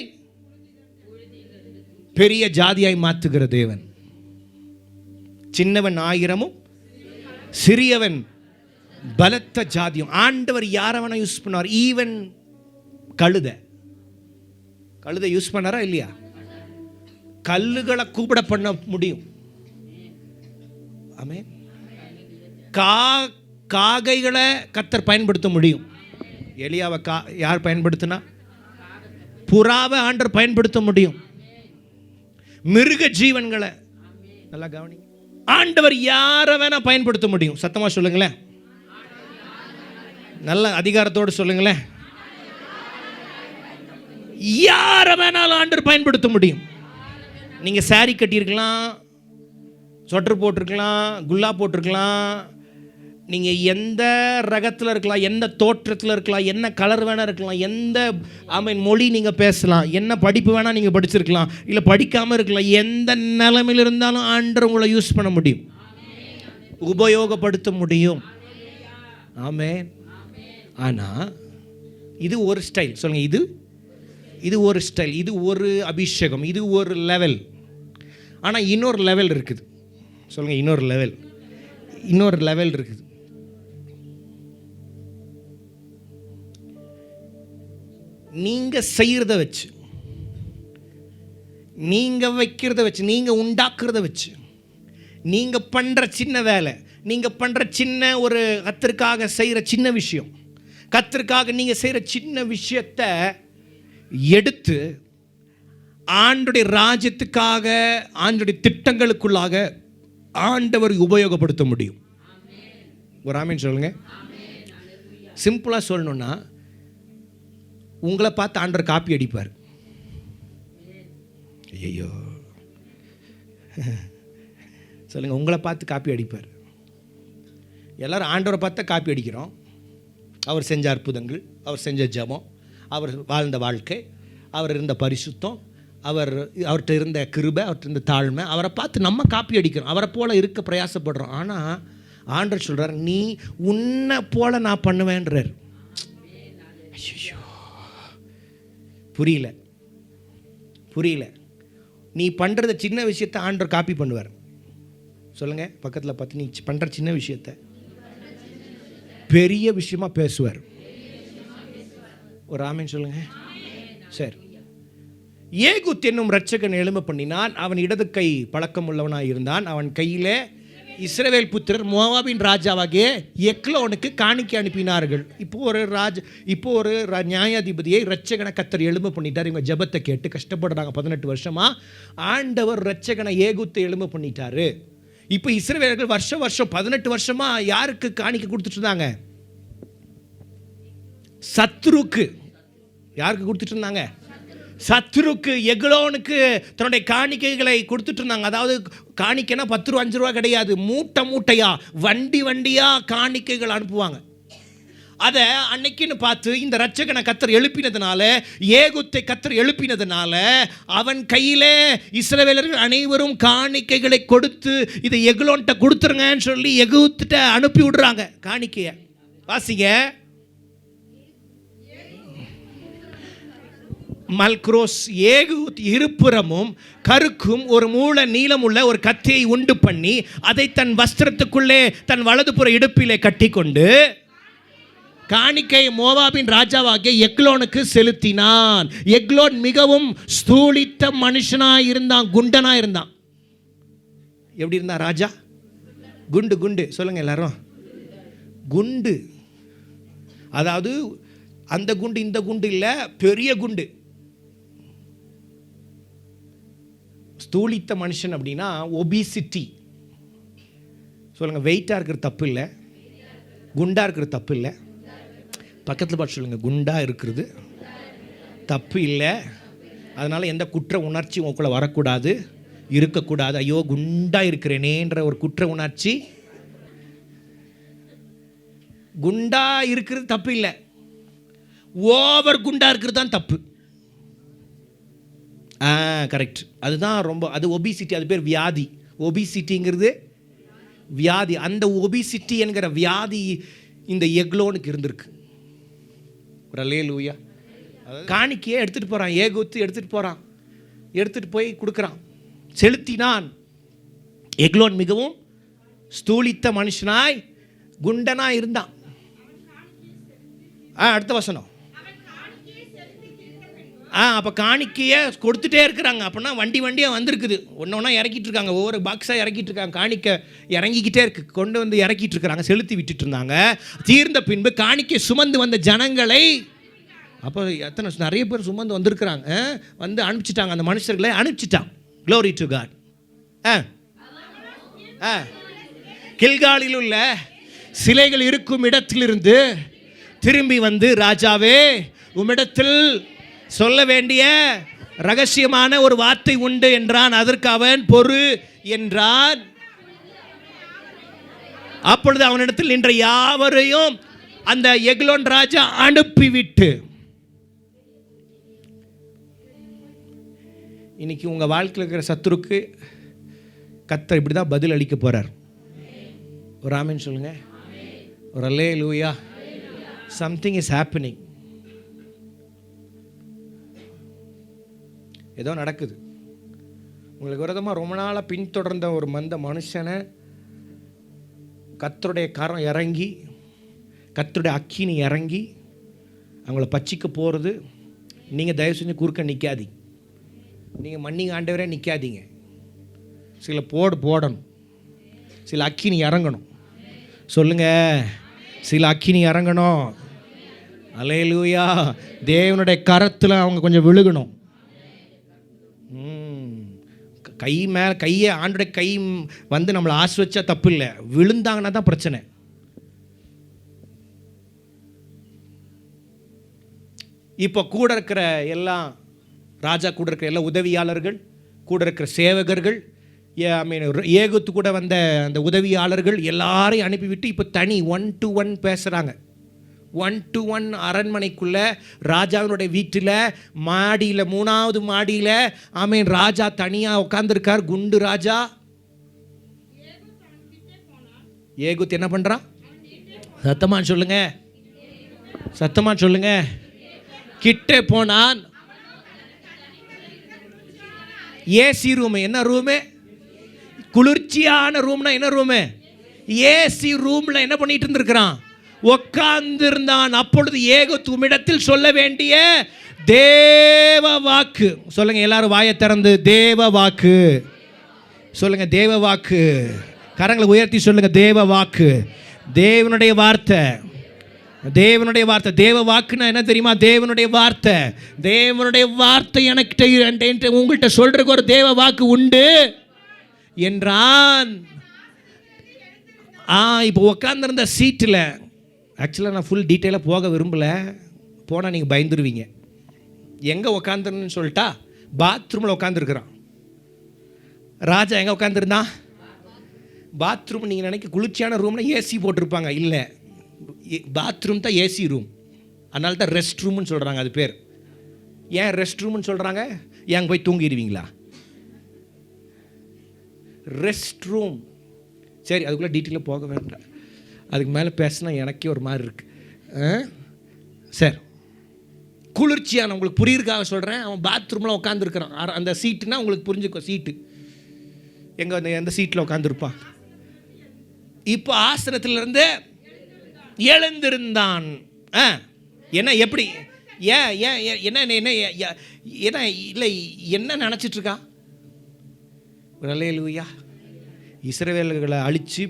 பெரிய ஜாதியாய் மாற்றுகிற தேவன். சின்னவன் 1000 சிறியவன் பலத்த ஜாதியும். ஆண்டவர் யாரை வேணா யூஸ் பண்ணுவார். ஈவன் கழுதை யூஸ் பண்ணாரா இல்லையா? கல்லுகளை கூப்பிட பண்ண முடியும். ஆமென். காகைகளை கர்த்தர் பயன்படுத்த முடியும். எலியாவை யார் பயன்படுத்தினா? புறாவை ஆண்டவர் பயன்படுத்த முடியும். மிருக ஜீவன்களை நல்லா கவனி. ஆண்டவர் யாரை வேணா பயன்படுத்த முடியும். சத்தமா சொல்லுங்களேன், நல்ல அதிகாரத்தோடு சொல்லுங்களேன். யாரை வேணாலும் ஆண்டவர் பயன்படுத்த முடியும். நீங்க சாரி கட்டியிருக்கலாம், சொட்டர் போட்டிருக்கலாம், குல்லா போட்டிருக்கலாம், நீங்கள் எந்த ரகத்தில் இருக்கலாம், எந்த தோற்றத்தில் இருக்கலாம், என்ன கலர் வேணால் இருக்கலாம், எந்த மொழி நீங்கள் பேசலாம், என்ன படிப்பு வேணால் நீங்கள் படிச்சிருக்கலாம், இல்லை படிக்காமல் இருக்கலாம். எந்த நிலைமையில் இருந்தாலும் ஆண்டவர் உங்களை யூஸ் பண்ண முடியும், உபயோகப்படுத்த முடியும். ஆமென். ஆனால் இது ஒரு ஸ்டைல். சொல்லுங்கள், இது ஒரு ஸ்டைல், இது ஒரு அபிஷேகம், இது ஒரு லெவல். ஆனால் இன்னொரு லெவல் இருக்குது. சொல்லுங்கள், இன்னொரு லெவல் இருக்குது. நீங்கள் செய்கிறத வச்சு, நீங்கள் வைக்கிறத வச்சு, நீங்கள் உண்டாக்குறத வச்சு, நீங்கள் பண்ணுற சின்ன வேலை, நீங்கள் பண்ணுற சின்ன ஒரு கர்த்தருக்காக செய்கிற சின்ன விஷயம், கர்த்தருக்காக நீங்கள் செய்கிற சின்ன விஷயத்தை எடுத்து ஆண்டுடைய ராஜ்யத்துக்காக, ஆண்டுடைய திட்டங்களுக்குள்ளாக ஆண்டவர் உபயோகப்படுத்த முடியும். ஒரு ஆமீன் சொல்லுங்க. சிம்பிளாக சொல்லணுன்னா, உங்களை பார்த்து ஆண்டவர் காப்பி அடிப்பார். ஐயோ சொல்லுங்கள், உங்களை பார்த்து காப்பி அடிப்பார். எல்லோரும் ஆண்டவரை பார்த்தா காப்பி அடிக்கிறோம். அவர் செஞ்ச அற்புதங்கள், அவர் செஞ்ச ஜெபம், அவர் வாழ்ந்த வாழ்க்கை, அவர் இருந்த பரிசுத்தம், அவர்கிட்ட இருந்த கிருபை, அவர்கிட்ட இருந்த தாழ்மை, அவரை பார்த்து நம்ம காப்பி அடிக்கிறோம், அவரை போல் இருக்க பிரயாசப்படுறோம். ஆனால் ஆண்டவர் சொல்கிறார், நீ உன்னை போல் நான் பண்ணுவேன்றார். ஐயோ புரியல. நீ பண்ணுறத சின்ன விஷயத்தை ஆண்டவர் காப்பி பண்ணுவார். சொல்லுங்கள், பக்கத்தில் பார்த்து, நீ பண்ணுற சின்ன விஷயத்தை பெரிய விஷயமா பேசுவார். ஒரு ஆமீன் சொல்லுங்க. சரி, ஏகூத் என்னும் இரட்சகன் எழும்ப பண்ணினான். அவன் இடது கை பழக்கம் உள்ளவனாக இருந்தான். அவன் கையிலே இஸ்ரவேல் புத்திரர் மோவாபின் ராஜாவாகிய எக்லோனுக்கு காணிக்கை அனுப்பினார்கள். இப்போ ஒரு நியாயாதிபதியை இரட்சகனை கர்த்தர் எழும்ப பண்ணிட்டார். இவங்க ஜெபத்தை கேட்டு கஷ்டப்படுறாங்க 18 வருஷமா. ஆண்டவர் இரட்சகனை ஏகூத்தை எழும்ப பண்ணிட்டாரு. இப்போ இஸ்ரவேலர்கள் வருஷம் 18 வருஷமா யாருக்கு காணிக்கை கொடுத்துட்டு இருந்தாங்க? சத்ருக்கு. யாருக்கு கொடுத்துட்டு இருந்தாங்க? சத்ருக்கு, எக்லோனுக்கு தன்னுடைய காணிக்கைகளை கொடுத்துட்டு இருந்தாங்க. அதாவது காணிக்கைனா 10 ரூபா 5 ரூபா கிடையாது, மூட்டையா வண்டியா காணிக்கைகள் அனுப்புவாங்க. அதை அன்னைக்குன்னு பார்த்து இந்த இரட்சகனை கர்த்தர் எழுப்பினதுனால, ஏகூத்தை கர்த்தர் எழுப்பினதுனால, அவன் கையிலே இஸ்ரவேலர்கள் அனைவரும் காணிக்கைகளை கொடுத்து இதை எக்லோன்ட்ட கொடுத்துருங்கன்னு சொல்லி ஏகூத்திட்ட அனுப்பி விடுறாங்க காணிக்கையை. வாசிங்க. மல்க்ரோஸ் ஏகூத் இருபுறமும் கருக்கும் ஒரு மூல நீளமுள்ள ஒரு கத்தியை உண்டு பண்ணி அதை தன் வஸ்திரத்துக்குள்ளே தன் வலதுபுற இடுப்பிலே கட்டி கொண்டு காணிக்கை மோவாபின் ராஜாவாகிய எக்லோனுக்கு செலுத்தினான். எக்லோன் மிகவும் ஸ்தூலித்த மனுஷனாக இருந்தான், குண்டனாக இருந்தான். எப்படி இருந்தான் ராஜா? குண்டு. சொல்லுங்க எல்லாரும், குண்டு. அதாவது அந்த குண்டு இந்த குண்டு இல்லை, பெரிய குண்டு. ஸ்தூலித்த மனுஷன் அப்படின்னா ஒபிசிட்டி. சொல்லுங்க, வெயிட்டாக இருக்கிற தப்பு இல்லை, குண்டாக இருக்கிற தப்பு இல்லை. பக்கத்தில் பார்த்து சொல்லுங்கள், குண்டாக இருக்கிறது தப்பு இல்லை. அதனால் எந்த குற்ற உணர்ச்சி உங்களுக்குள்ள வரக்கூடாது, இருக்கக்கூடாது. ஐயோ குண்டாக இருக்கிறேனேன்ற ஒரு குற்ற உணர்ச்சி. குண்டாக இருக்கிறது தப்பு இல்லை, ஓவர் குண்டாக இருக்கிறது தான் தப்பு. கரெக்ட். அதுதான் ரொம்ப, அது ஒபிசிட்டி. அது பேர் வியாதி. ஒபிசிட்டிங்கிறது வியாதி. அந்த ஒபிசிட்டி என்கிற வியாதி இந்த எக்லோனுக்கு இருந்திருக்கு. அல்லேலூயா. காணிக்கையை எடுத்துகிட்டு போகிறான், ஏகூத்து எடுத்துகிட்டு போகிறான், எடுத்துகிட்டு போய் கொடுக்குறான், செலுத்தினான். எக்லோன் மிகவும் ஸ்தூலித்த மனுஷனாய் குண்டனாக இருந்தான். அடுத்த வசனம். அப்போ காணிக்கையை கொடுத்துட்டே இருக்கிறாங்க. அப்படின்னா வண்டியாக வந்திருக்குது, ஒன்றா இறக்கிட்டு இருக்காங்க, ஒவ்வொரு பாக்ஸாக இறக்கிட்டு இருக்காங்க. காணிக்கை இறங்கிக்கிட்டே இருக்கு, கொண்டு வந்து இறக்கிட்டு இருக்கிறாங்க, செலுத்தி விட்டுட்டு இருந்தாங்க. தீர்ந்த பின்பு காணிக்கை சுமந்து வந்த ஜனங்களை, அப்போ எத்தனை நிறைய பேர் சுமந்து வந்திருக்கிறாங்க, வந்து அனுப்பிச்சிட்டாங்க. அந்த மனுஷர்களை அனுப்பிச்சிட்டான். Glory to God. கில்காலில் உள்ள சிலைகள் இருக்கும் இடத்திலிருந்து திரும்பி வந்து, ராஜாவே உம்மிடத்தில் சொல்ல வேண்டிய ரகசியமான ஒரு வார்த்தை உண்டு என்றான். அதற்கு அவன் பொறு என்றான். அப்பொழுது அவனிடத்தில் நின்ற யாவரையும் அந்த எக்லோன் ராஜா அனுப்பிவிட்டு, இன்னைக்கு உங்க வாழ்க்கையில் இருக்கிற சத்துருக்கு கர்த்தர் இப்படி தான் பதில் அளிக்க போறார். ஒரு ஆமென் சொல்லுங்க. ஒரு அல்லேலூயா. Something is happening. ஏதோ நடக்குது. உங்களுக்கு விரோதமாக ரொம்ப நாளாக பின்தொடர்ந்த ஒரு மனுஷனை கர்த்தருடைய கரம் இறங்கி, கர்த்தருடைய அக்கினி இறங்கி அவங்கள பச்சிக்க போகிறது. நீங்கள் தயவு செஞ்சு குறுக்க நிற்காதீங்க. நீங்கள் மன்னிங்க ஆண்டவரே நிற்காதீங்க. சில போடணும், சில அக்கினி இறங்கணும். சொல்லுங்கள், சில அக்கினி இறங்கணும். அல்லேலூயா. தேவனுடைய கரத்தில் அவங்க கொஞ்சம் விழுகணும். கையை ஆண்டோடைய கை வந்து நம்மளை ஆசிர்வச்சா தப்பு இல்லை, விழுந்தாங்கன்னா தான் பிரச்சனை. இப்போ கூட இருக்கிற எல்லாம் ராஜா கூட இருக்கிற எல்லா உதவியாளர்கள், கூட இருக்கிற சேவகர்கள், ஏகுத்து கூட வந்த அந்த உதவியாளர்கள் எல்லாரையும் அனுப்பிவிட்டு இப்போ தனி 1-to-1 பேசுகிறாங்க. 1-to-1 அரண்மனைக்குள்ள ராஜாவினுடைய வீட்டில் மாடியில், 3வது மாடியில் ராஜா தனியாக உட்காந்துருக்கார். குண்டு ராஜா. ஏகுத்து என்ன பண்ணுறான்? சத்தமா சொல்லுங்க, சத்தமா சொல்லுங்க. கிட்டே போனான். AC room. என்ன ரூமு? குளிர்ச்சியான ரூம்னா என்ன ரூமு? ஏசி ரூம்ல என்ன பண்ணிட்டு இருந்திருக்கிறான்? உட்கார்ந்திருந்தான். அப்பொழுது ஏகுத்து உம்மிடத்தில் சொல்ல வேண்டிய தேவ வாக்கு. சொல்லுங்க எல்லாரும் வாயை திறந்து, தேவ வாக்கு சொல்லுங்க. தேவ வாக்கு. கரங்களை உயர்த்தி சொல்லுங்க, தேவ வாக்கு. தேவனுடைய வார்த்தை, தேவனுடைய வார்த்தை. தேவ வாக்குன்னா என்ன தெரியுமா? தேவனுடைய வார்த்தை. தேவனுடைய வார்த்தை எனக்கு உங்கள்கிட்ட சொல்றதுக்கு ஒரு தேவ வாக்கு உண்டு என்றான். இப்போ உட்காந்துருந்த சீட்டில், ஆக்சுவலாக நான் ஃபுல் டீட்டெயிலாக போக விரும்பலை, போனால் நீங்கள் பயந்துருவீங்க. எங்கே உட்காந்துருன்னு சொல்லிட்டா, பாத்ரூமில் உட்காந்துருக்குறான் ராஜா. எங்கே உட்காந்துருந்தான்? பாத்ரூம். நீங்கள் நினைக்க குளிர்ச்சியான ரூமில் ஏசி போட்டிருப்பாங்க. இல்லை, பாத்ரூம் தான் ஏசி ரூம். அதனால தான் ரெஸ்ட் ரூம்னு சொல்கிறாங்க. அது பேர். ஏன் ரெஸ்ட் ரூம்னு சொல்கிறாங்க? ஏங்க போய் தூங்கிடுவீங்களா? Rest room. சரி, அதுக்குள்ளே டீட்டெயிலாக போக வேண்டாம். அதுக்கு மேலே பேசினா எனக்கே ஒரு மாதிரி இருக்குது. சரி, குளிர்ச்சியான, உங்களுக்கு புரியுறதுக்காக சொல்கிறேன். அவன் பாத்ரூமில் உட்காந்துருக்கிறான். அந்த சீட்டுனா உங்களுக்கு புரிஞ்சுக்கோ, சீட்டு எங்கே எந்த சீட்டில் உட்காந்துருப்பான். இப்போ ஆசனத்திலிருந்து எழுந்திருந்தான். என்ன எப்படி? ஏன் ஏன் என்ன என்ன என்ன இல்லை, என்ன நினச்சிட்டு இருக்கான்? அல்லேலூயா. இஸ்ரவேலர்களை அழித்து,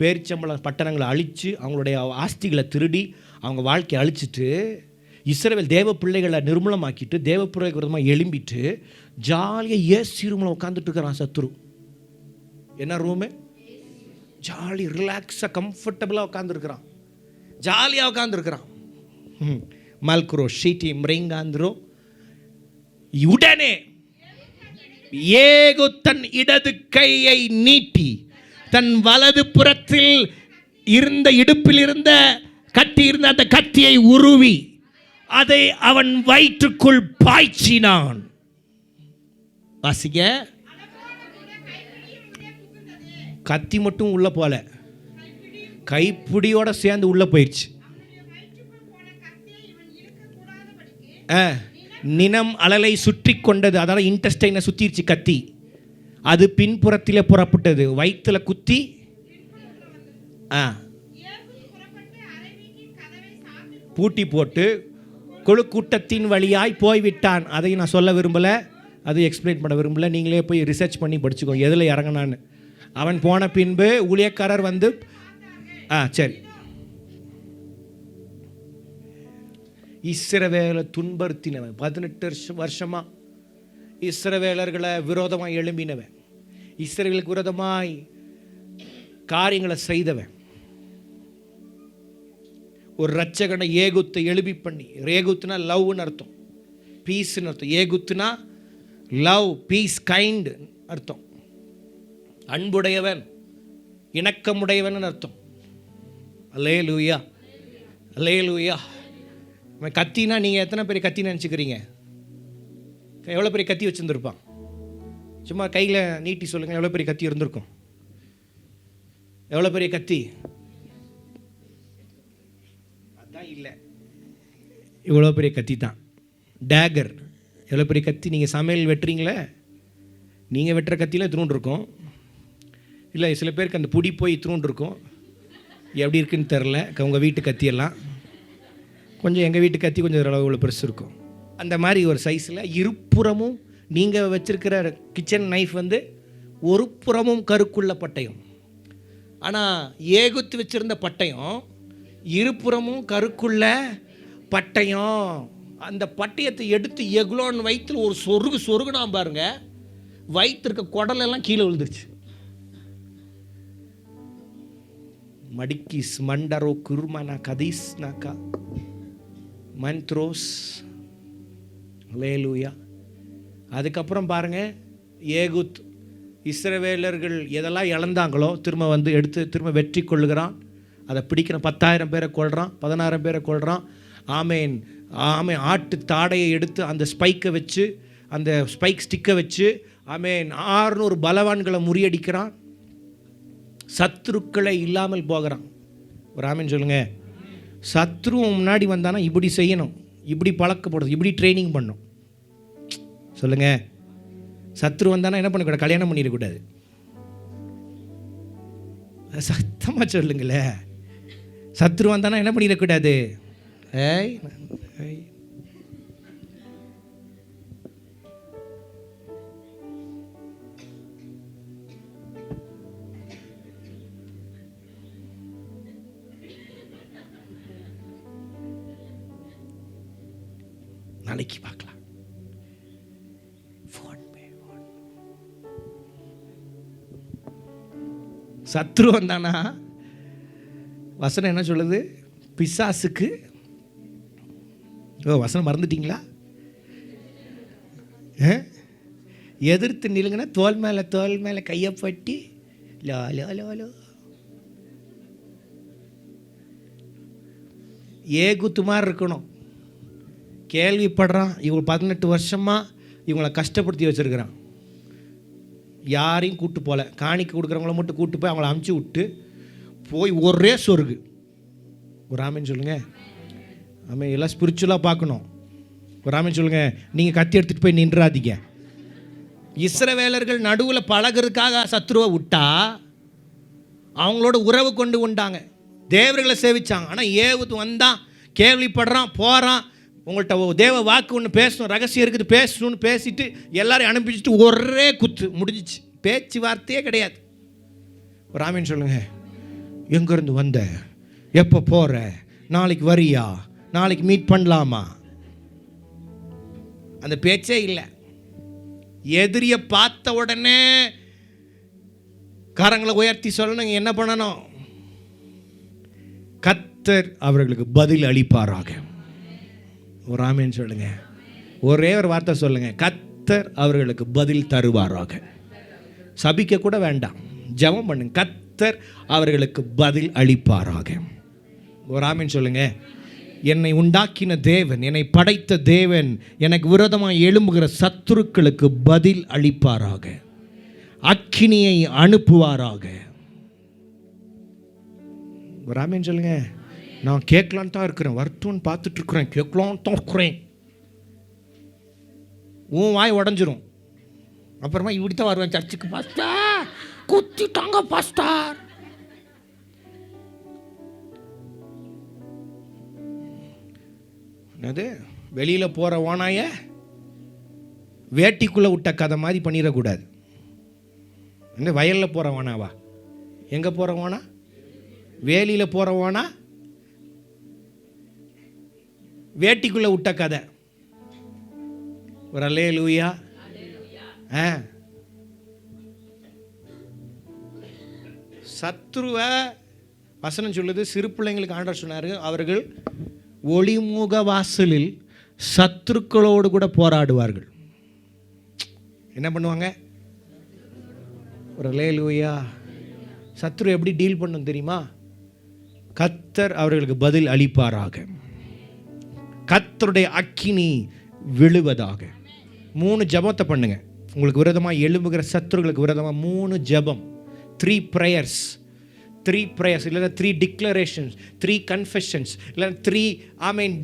பேரிச்சம்பள பட்டணங்களை அழித்து, அவங்களுடைய ஆஸ்திகளை திருடி, அவங்க வாழ்க்கையை அழிச்சிட்டு, இஸ்ரவேல் தேவ பிள்ளைகளை நிர்மூலமாக்கிட்டு, தேவ பிள்ளைக்கு விரோதமாக எழும்பிட்டு, ஜாலியாக ஏசி ரூமில் உட்காந்துட்டு இருக்கிறான் சத்துரு. என்ன ரூமு? ஜாலி, ரிலாக்ஸாக, கம்ஃபர்டபுளாக உட்காந்துருக்கிறான். ஜாலியாக உட்காந்துருக்கிறான். மல்குரோ ஷீட்டி மிரிங்காந்திரோ. உடனே ஏகு தன் இடது கையை நீட்டி தன் வலது புறத்தில் இருந்த, இடுப்பில் இருந்த கத்தி இருந்த அந்த கத்தியை உருவி அதை அவன் வயிற்றுக்குள் பாய்ச்சினான். வாசிங்க. கத்தி மட்டும் உள்ள போல, கைப்பிடியோட சேர்ந்து உள்ள போயிடுச்சு. நினம் அலலை சுற்றி கொண்டது. அதாவது இன்டெஸ்டைனை சுற்றிடுச்சு கத்தி. அது பின்புறத்தில் புறப்பட்டது, வயிற்றுல குத்தி. பூட்டி போட்டு குழு கூட்டத்தின் வழியாய் போய்விட்டான். அதை நான் சொல்ல விரும்பலை, அதை எக்ஸ்பிளைன் பண்ண விரும்பலை. நீங்களே போய் ரிசர்ச் பண்ணி படிச்சுக்கோ எதில் இறங்கினான்னு. அவன் போன பின்பு ஊழியக்காரர் வந்து சரி, இஸ்ரவேலை துன்புறுத்தினவன், 18 வருஷமாக இஸ்ரவேலர்களை விரோதமாக எழும்பினவன், இஸ்ரவேலுக்கு விரோதமாய் காரியங்களை செய்தவன், ஒரு ரட்சகனை ஏகுத்தை எழுப்பி பண்ணி. ஏகுத்துனா லவ்னு அர்த்தம், பீஸ்ன்னு அர்த்தம். ஏகுத்துனா லவ், பீஸ், கைண்ட் அர்த்தம். அன்புடையவன், இணக்கமுடையவன் அர்த்தம். அல்லேலூயா, அல்லேலூயா. கத்தினா நீங்கள் எத்தனை பெரிய கத்தி நினச்சிக்கிறீங்க? எவ்வளோ பெரிய கத்தி வச்சுருந்துருப்பான்? சும்மா கையில் நீட்டி சொல்லுங்கள், எவ்வளோ பெரிய கத்தி இருந்திருக்கும்? எவ்வளோ பெரிய கத்தி? அதான் இல்லை, இவ்வளோ பெரிய கத்தி தான். டேகர் எவ்வளோ பெரிய கத்தி? நீங்கள் சமையல் வெட்டுறீங்களே, நீங்கள் வெட்டுற கத்தியில் இத்தினூண்டு இருக்கும். இல்லை, சில பேருக்கு அந்த புடி போய் இத்தினூண்டு இருக்கும். எப்படி இருக்குன்னு தெரில. உங்கள் வீட்டு கத்தியெல்லாம் கொஞ்சம், எங்கள் வீட்டு கத்தி கொஞ்சம் அளவு பெருசு இருக்கும். அந்த மாதிரி ஒரு சைஸில் இருபுறமும் நீங்கள் வச்சுருக்கிற கிச்சன் நைஃப் வந்து ஒரு புறமும் கருக்குள்ள பட்டயம். ஆனால் ஏகுத்து வச்சுருந்த பட்டயம் இருபுறமும் கருக்குள்ள பட்டயம். அந்த பட்டயத்தை எடுத்து எகுலோன் வயிற்றில் ஒரு சொருகுனா பாருங்க, வயிற்றுக்க குடலெல்லாம் கீழே விழுந்துருச்சு. மடிக்கிஸ் மண்டரோ குருமனா கதீஸ் நாக்கா மந்த்ரோஸ் அல்லேலூயா. அதுக்கப்புறம் பாருங்கள், ஏகுத் இஸ்ரவேலர்கள் எதெல்லாம் இழந்தாங்களோ திரும்ப வந்து எடுத்து திரும்ப வெற்றி கொள்ளுகிறான். அதை பிடிக்கிறான். 10,000 பேரை கொள்கிறான், 16 பேரை கொள்கிறான். ஆமேன் ஆமேன். ஆட்டு தாடையை எடுத்து அந்த ஸ்பைக்கை வச்சு, அந்த ஸ்பைக் ஸ்டிக்கை வச்சு ஆமேன் 600 பலவான்களை முறியடிக்கிறான். சத்துருக்களை இல்லாமல் போகிறான். ஒரு ஆமேன் சொல்லுங்க. சத்ரு முன்னாடி வந்தானா இப்படி செய்யணும், இப்படி பழக்கப்படுது, இப்படி ட்ரைனிங் பண்ணும். சொல்லுங்க. சத்ரு வந்தானா என்ன பண்ணக்கூடாது? கல்யாணம் பண்ணிடக்கூடாது. சத்தமாக சொல்லுங்களே. சத்ரு வந்தானா என்ன பண்ணிடக்கூடாது? ஏய் நாளைக்கு பார்க்கலாம். சத்ரு வந்தானா வசனம் என்ன சொல்லுது? பிசாசுக்கு வசனம் மறந்துட்டீங்களா? எதிர்த்து நிலுங்கன்னா தோல் மேலே கையப்பட்டி லோ ஏகுத்து மாதிரி இருக்கணும். கேள்விப்படுறான், இவங்க 18 வருஷமாக இவங்களை கஷ்டப்படுத்தி வச்சுருக்கிறான். யாரையும் கூப்பிட்டு போகல, காணிக்கு கொடுக்குறவங்கள மட்டும் கூப்பிட்டு போய் அவங்கள அமுச்சு விட்டு போய் ஒரே சொருகு. ஒரு ஆமேன்னு சொல்லுங்கள். ஆமாம், எல்லாம் ஸ்பிரிச்சுவலாக பார்க்கணும். ஒரு ஆமேன்னு சொல்லுங்கள். நீங்கள் கத்தி எடுத்துகிட்டு போய் நின்றாதீங்க. இஸ்ரவேலர்கள் நடுவில் பழகிறதுக்காக சத்ருவை விட்டா அவங்களோட உறவு கொண்டு உண்டாங்க, தேவர்களை சேவிச்சாங்க. ஆனால் ஏவுத்து வந்தான், கேள்விப்படுறான், போகிறான். உங்கள்கிட்ட தேவ வாக்கு ஒன்று பேசணும், ரகசியம் இருக்குது, பேசணும்னு பேசிட்டு எல்லாரையும் அனுப்பிச்சிட்டு ஒரே குத்து முடிஞ்சிச்சு. பேச்சு வார்த்தையே கிடையாது. ஒரு ஆமீன் சொல்லுங்க. எங்கேருந்து வந்த, எப்போ போகிற, நாளைக்கு வரியா, நாளைக்கு மீட் பண்ணலாமா, அந்த பேச்சே இல்லை. எதிரியை பார்த்த உடனே கரங்களை உயர்த்தி சொல்லணும். என்ன பண்ணணும்? கர்த்தர் அவர்களுக்கு பதில் அளிப்பாராக. ஒரு ஆமீன் சொல்லுங்க. ஒரே ஒரு வார்த்தை சொல்லுங்க. கர்த்தர் அவர்களுக்கு பதில் தருவாராக. சபிக்க கூட வேண்டாம், ஜெபம் பண்ணுங்க. கர்த்தர் அவர்களுக்கு பதில் அளிப்பாராக. ஒரு ஆமீன் சொல்லுங்க. என்னை உண்டாக்கின தேவன், என்னை படைத்த தேவன் எனக்கு விரோதமாக எழும்புகிற சத்துருக்களுக்கு பதில் அளிப்பாராக, அக்கினியை அனுப்புவாராக. ஒரு ஆமீன் சொல்லுங்க. நான் கேட்கலான்னு தான் இருக்கிறேன், வருத்தம்னு பார்த்துட்டு இருக்கிறேன், கேட்கலான்னு தான் இருக்கிறேன். உன் வாய் உடஞ்சிரும். அப்புறமா இப்படி தான் வருவேன் சர்ச்சுக்கு. பாஸ்டர் குத்திட்டாங்க பாஸ்டர். அது வெளியில் போகிற ஓனாய வேட்டிக்குள்ளே விட்ட கதை மாதிரி பண்ணிடக்கூடாது. என்ன வயலில் போகிற ஓனாவா? எங்கே போகிற ஓனா? வேலியில் போகிற ஓனா வேட்டிக்குள்ளே விட்ட கதை. ஒரு அல்லேலூயா. சத்ருவை வசனம் சொல்லுது, சிறு பிள்ளைங்களுக்கு ஆண்டவர் சொன்னார், அவர்கள் ஒளிமுக வாசலில் சத்துருக்களோடு கூட போராடுவார்கள். என்ன பண்ணுவாங்க? ஒரு அல்லேலூயா. சத்ரு எப்படி டீல் பண்ணும் தெரியுமா? கர்த்தர் அவர்களுக்கு பதில் அளிப்பாராக, கர்த்தருடைய அக்கினி விழுவதாக. 3 ஜெபத்தை பண்ணுங்க. உங்களுக்கு விரோதமாக எழும்புகிற சத்துருகளுக்கு விரோதமாக 3 ஜெபம், 3 prayers, 3 prayers, இல்லைன்னா 3 declarations, 3 confessions, இல்லைன்னா 3 ஆமீன்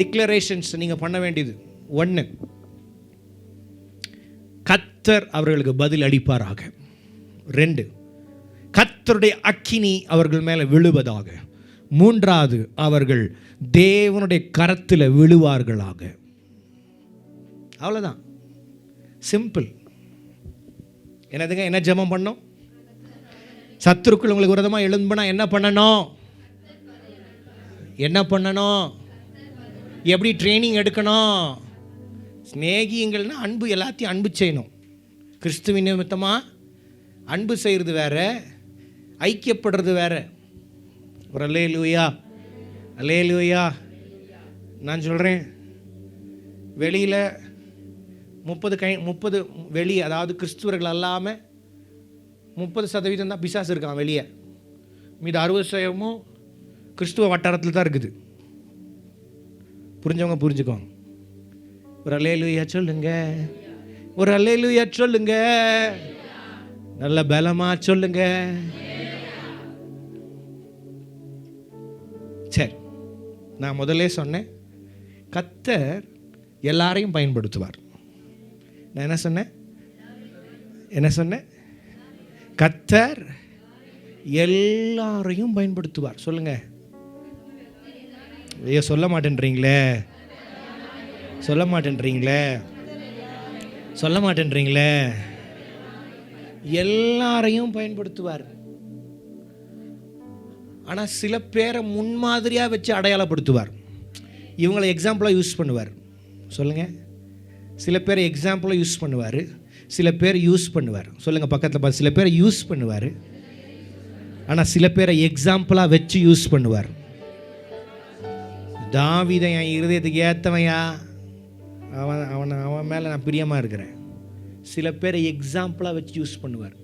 டிக்ளரேஷன்ஸ் நீங்கள் பண்ண வேண்டியது. 1, கர்த்தர் அவர்களுக்கு பதில் அளிப்பாராக. 2, கர்த்தருடைய அக்கினி அவர்கள் மேலே விழுவதாக. 3வது, அவர்கள் தேவனுடைய கரத்தில் விழுவார்களாக. அவ்வளோதான், சிம்பிள். என்னதுங்க? என்ன ஜெபம் பண்ணோம்? சத்துருக்கள் உங்களுக்கு விரோதமாக எழும்புனா என்ன பண்ணணும்? என்ன பண்ணணும்? எப்படி ட்ரைனிங் எடுக்கணும்? ஸ்நேகியங்கள்னா அன்பு, எல்லாத்தையும் அன்பு செய்யணும். கிறிஸ்துவின் நிமித்தமாக அன்பு செய்கிறது வேற, ஐக்கியப்படுறது வேற. ஒரு அல்லேலூயா, அல்லேலூயா. நான் சொல்கிறேன், வெளியில் 30 வெளி, அதாவது கிறிஸ்துவர்கள் அல்லாமல் 30% தான் பிசாசு இருக்கான் வெளியே. மீது 60% கிறிஸ்துவ வட்டாரத்தில் தான் இருக்குது. புரிஞ்சவங்க புரிஞ்சுக்கோங்க. ஒரு அல்லேலூயா சொல்லுங்க, ஒரு அல்லேலூயா சொல்லுங்க, நல்ல பலமா சொல்லுங்க. சரி, நான் முதல்ல சொன்னேன், கர்த்தர் எல்லாரையும் பயன்படுத்துவார். நான் என்ன சொன்னேன்? கர்த்தர் எல்லாரையும் பயன்படுத்துவார். சொல்லுங்க. ஐயோ, சொல்ல மாட்டேன்றீங்களே. எல்லாரையும் பயன்படுத்துவார். ஆனால் சில பேரை முன்மாதிரியாக வச்சு அடையாளப்படுத்துவார். இவங்களை எக்ஸாம்பிளாக யூஸ் பண்ணுவார். சொல்லுங்க. சில பேரை எக்ஸாம்பிளாக யூஸ் பண்ணுவார், சில பேர் யூஸ் பண்ணுவார். சொல்லுங்கள் பக்கத்தில் பார்த்து, சில பேரை யூஸ் பண்ணுவார், ஆனால் சில பேரை எக்ஸாம்பிளாக வச்சு யூஸ் பண்ணுவார். தாவீதை என் இருதயத்துக்கு ஏற்றவையா, அவன் மேலே நான் பிரியமாக இருக்கிறேன். சில பேரை எக்ஸாம்பிளாக வச்சு யூஸ் பண்ணுவார்.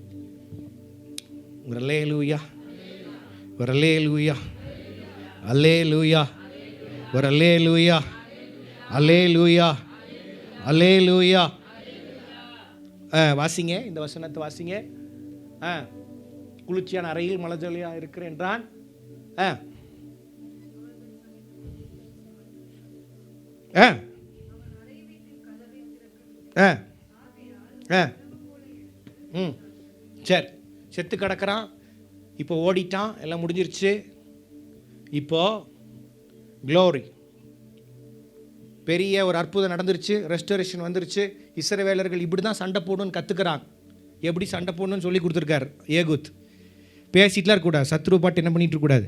ஒரு அல்லேலூயா, ஒரு அல்லேலூயா, அல்லேலூயா, ஒரு அல்லேலூயா, அல்லேலூயா, அல்லேலூயா. வாசிங்க, இந்த வசனத்தை வாசிங்க. குளிர்ச்சியான அறையில் மலஜொலியாக இருக்கிறேன் என்றான். சரி, செத்து கிடக்கிறான், இப்போ ஓடிட்டான், எல்லாம் முடிஞ்சிருச்சு. இப்போ க்ளோரி, பெரிய ஒரு அற்புதம் நடந்துருச்சு, ரெஸ்டரேஷன் வந்துருச்சு. இஸ்ரவேலர்கள் இப்படி தான் சண்டை போடணும்னு கற்றுக்கிறாங்க. எப்படி சண்டை போடணும்னு சொல்லி கொடுத்துருக்காரு ஏகூத். பேசிட்டுலாம் இருக்கக்கூடாது, சத்ரு பாட்டு என்ன பண்ணிட்டு இருக்கக்கூடாது.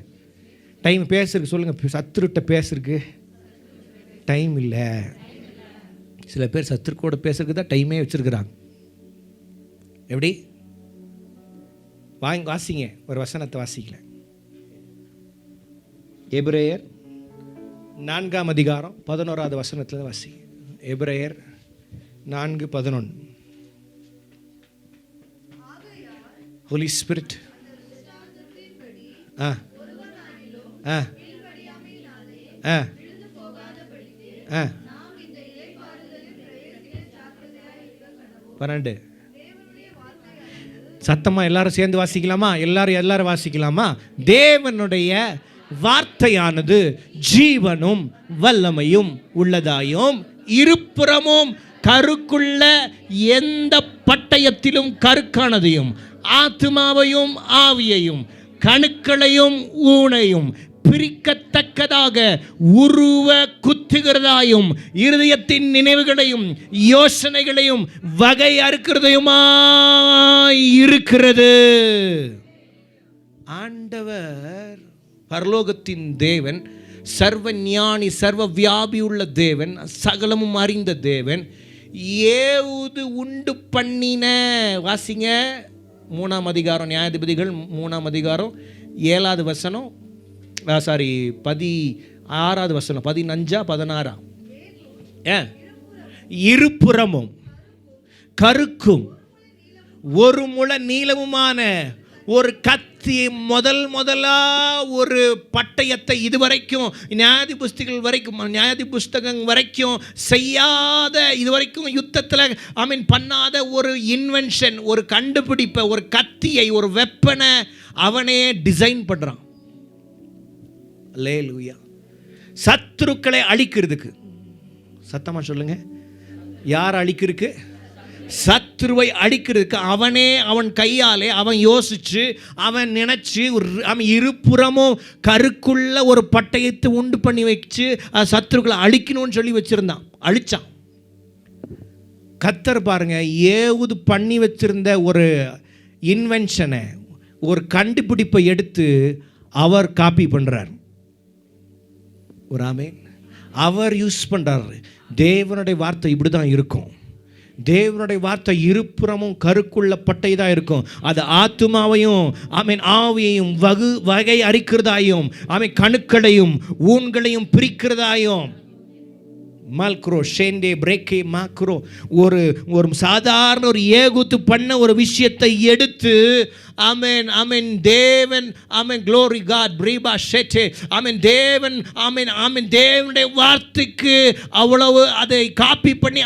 டைம் பேசுறதுக்கு சொல்லுங்கள், சத்ருட்ட பேசுறதுக்கு டைம் இல்லை. சில பேர் சத்ரு கூட பேசுறதுக்கு தான் டைமே வச்சுருக்குறாங்க. எப்படி? வாசிங்க, ஒரு வசனத்தை வாசிக்கல. எபிரேயர் 4ஆம் அதிகாரம் 11வது வசனத்தில் வாசிங்க. எபிரேயர் 4:11. Holy Spirit. பன்னெண்டு. சத்தமா எல்லாரும் சேர்ந்து வாசிக்கலாமா? எல்லாரும் வாசிக்கலாமா? தேவனுடைய வார்த்தையானது ஜீவனும் வல்லமையும் உள்ளதாயும் இருபுறமும் கருக்குள்ள எந்த பட்டயத்திலும் கருக்கானதையும் ஆத்துமாவையும் ஆவியையும் கணுக்களையும் ஊனையும் பிரிக்கத்தக்கதாக உருவ குத்துகிறதாயும் இருதயத்தின் நினைவுகளையும் யோசனைகளையும் வகை அறுக்கிறதையுமாய் இருக்கிறது. ஆண்டவர் பரலோகத்தின் தேவன், சர்வ ஞானி, சர்வ வியாபி உள்ள தேவன், சகலமும் அறிந்த தேவன். ஏவுது உண்டு பண்ணின, வாசிங்க 3ஆம் அதிகாரம், நியாயாதிபதிகள் 3ஆம் அதிகாரம் 7வது வசனம், 16வது வசனம், 15-16. இருபுறமும் கருக்கும் ஒரு முழ நீளமுமான ஒரு கத்தி முதலா ஒரு பட்டயத்தை இதுவரைக்கும் நியாயாதி புஸ்தகம் வரைக்கும் செய்யாத, இதுவரைக்கும் யுத்தத்தில் பண்ணாத ஒரு இன்வென்ஷன், ஒரு கண்டுபிடிப்பை, ஒரு கத்தியை, ஒரு வெப்பனை அவனே டிசைன் பண்ணுறான். அல்லேலூயா. சத்துருக்களை அழிக்கிறதுக்கு, சத்தமா சொல்லுங்க, யார் அழிக்கிறதுக்கு? சத்துருவை அழிக்கிறதுக்கு அவன் கையாலே அவன் யோசிச்சு, அவன் நினைச்சு, அவன் இருபுறமும் கருக்குள்ள ஒரு பட்டயத்தை உண்டு பண்ணி வச்சு சத்துருக்களை அழிக்கணும்னு சொல்லி வச்சிருந்தான். அழிச்சான். கர்த்தர் பாருங்க, ஏவுது பண்ணி வச்சிருந்த ஒரு இன்வென்ஷனை, ஒரு கண்டுபிடிப்பை எடுத்து அவர் காப்பி பண்றார். ஒரு ஆமென். அவர் யூஸ் பண்றாரு. தேவனுடைய வார்த்தை இப்படி தான் இருக்கும். தேவனுடைய வார்த்தை இருபுறமும் கருக்குள்ள பட்டை தான் இருக்கும். அது ஆத்துமாவையும் ஆவியையும் வகை அரிக்கிறதாயும் கணுக்களையும் ஊன்களையும் பிரிக்கிறதாயும் மால்க்ரோ ஷேண்டே பிரேக்கே மாக்ரோ ஒரு ஒரு சாதாரண ஒரு ஏகுத்து பண்ண ஒரு விஷயத்தை எடுத்து ஆமென் ஆமென் தேவன் ஆமென் க்ளோரி காட் பிரீபா ஷெட்டே ஆமென் தேவன் ஆமென் ஆமென் தேவனுடைய வார்த்தைக்கு அவ்வளவு அதை காப்பி பண்ணி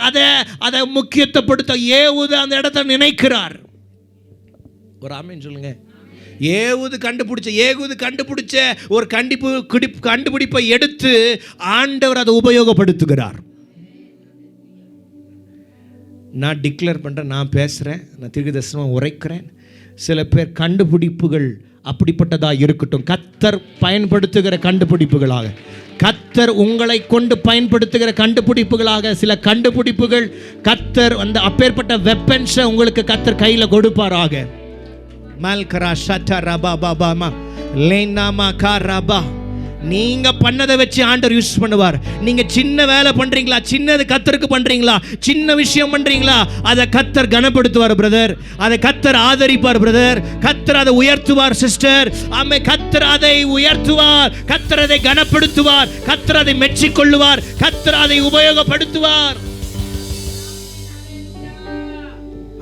அதை முக்கியத்துவப்படுத்த ஏவுது அந்த இடத்தை நினைக்கிறார். ஒரு ஆமென் சொல்லுங்க. ஏகுது கண்டுபிடிச்ச ஒரு கண்டுபிடிப்பை எடுத்து ஆண்டவர் அதை உபயோகப்படுத்துகிறார். நான் டிக்ளேர் பண்ணுறேன், நான் பேசுகிறேன், நான் தீர்க்கதரிசனமாக உரைக்கிறேன். சில பேர் கண்டுபிடிப்புகள் அப்படிப்பட்டதாக இருக்கட்டும். கர்த்தர் பயன்படுத்துகிற கண்டுபிடிப்புகளாக, கர்த்தர் உங்களை கொண்டு பயன்படுத்துகிற கண்டுபிடிப்புகளாக சில கண்டுபிடிப்புகள் கர்த்தர் அந்த அப்பேற்பட்ட வெப்பன்ஸை உங்களுக்கு கர்த்தர் கையில் கொடுப்பாராக. மல்கரா ஷட்டா ரபா பாபாமா லேனாமா காரபா. நீங்க பண்ணதை வச்சு ஆண்டவர் யூஸ் பண்ணுவார். நீங்க சின்ன வேலை பண்றீங்களா, சின்னது கர்த்தருக்கு பண்றீங்களா, சின்ன விஷயம் பண்றீங்களா, அதை கர்த்தர் கனப்படுத்துவார் பிரதர், அதை கர்த்தர் ஆதரிப்பார் பிரதர், கர்த்தர் அதை உயர்த்துவார் சிஸ்டர். ஆமே, கர்த்தர் அதை உயர்த்துவார், கர்த்தர் அதை கனப்படுத்துவார், கர்த்தர் அதை மெச்சிக்கொள்ளுவார், கர்த்தர் அதை உபயோகப்படுத்துவார்.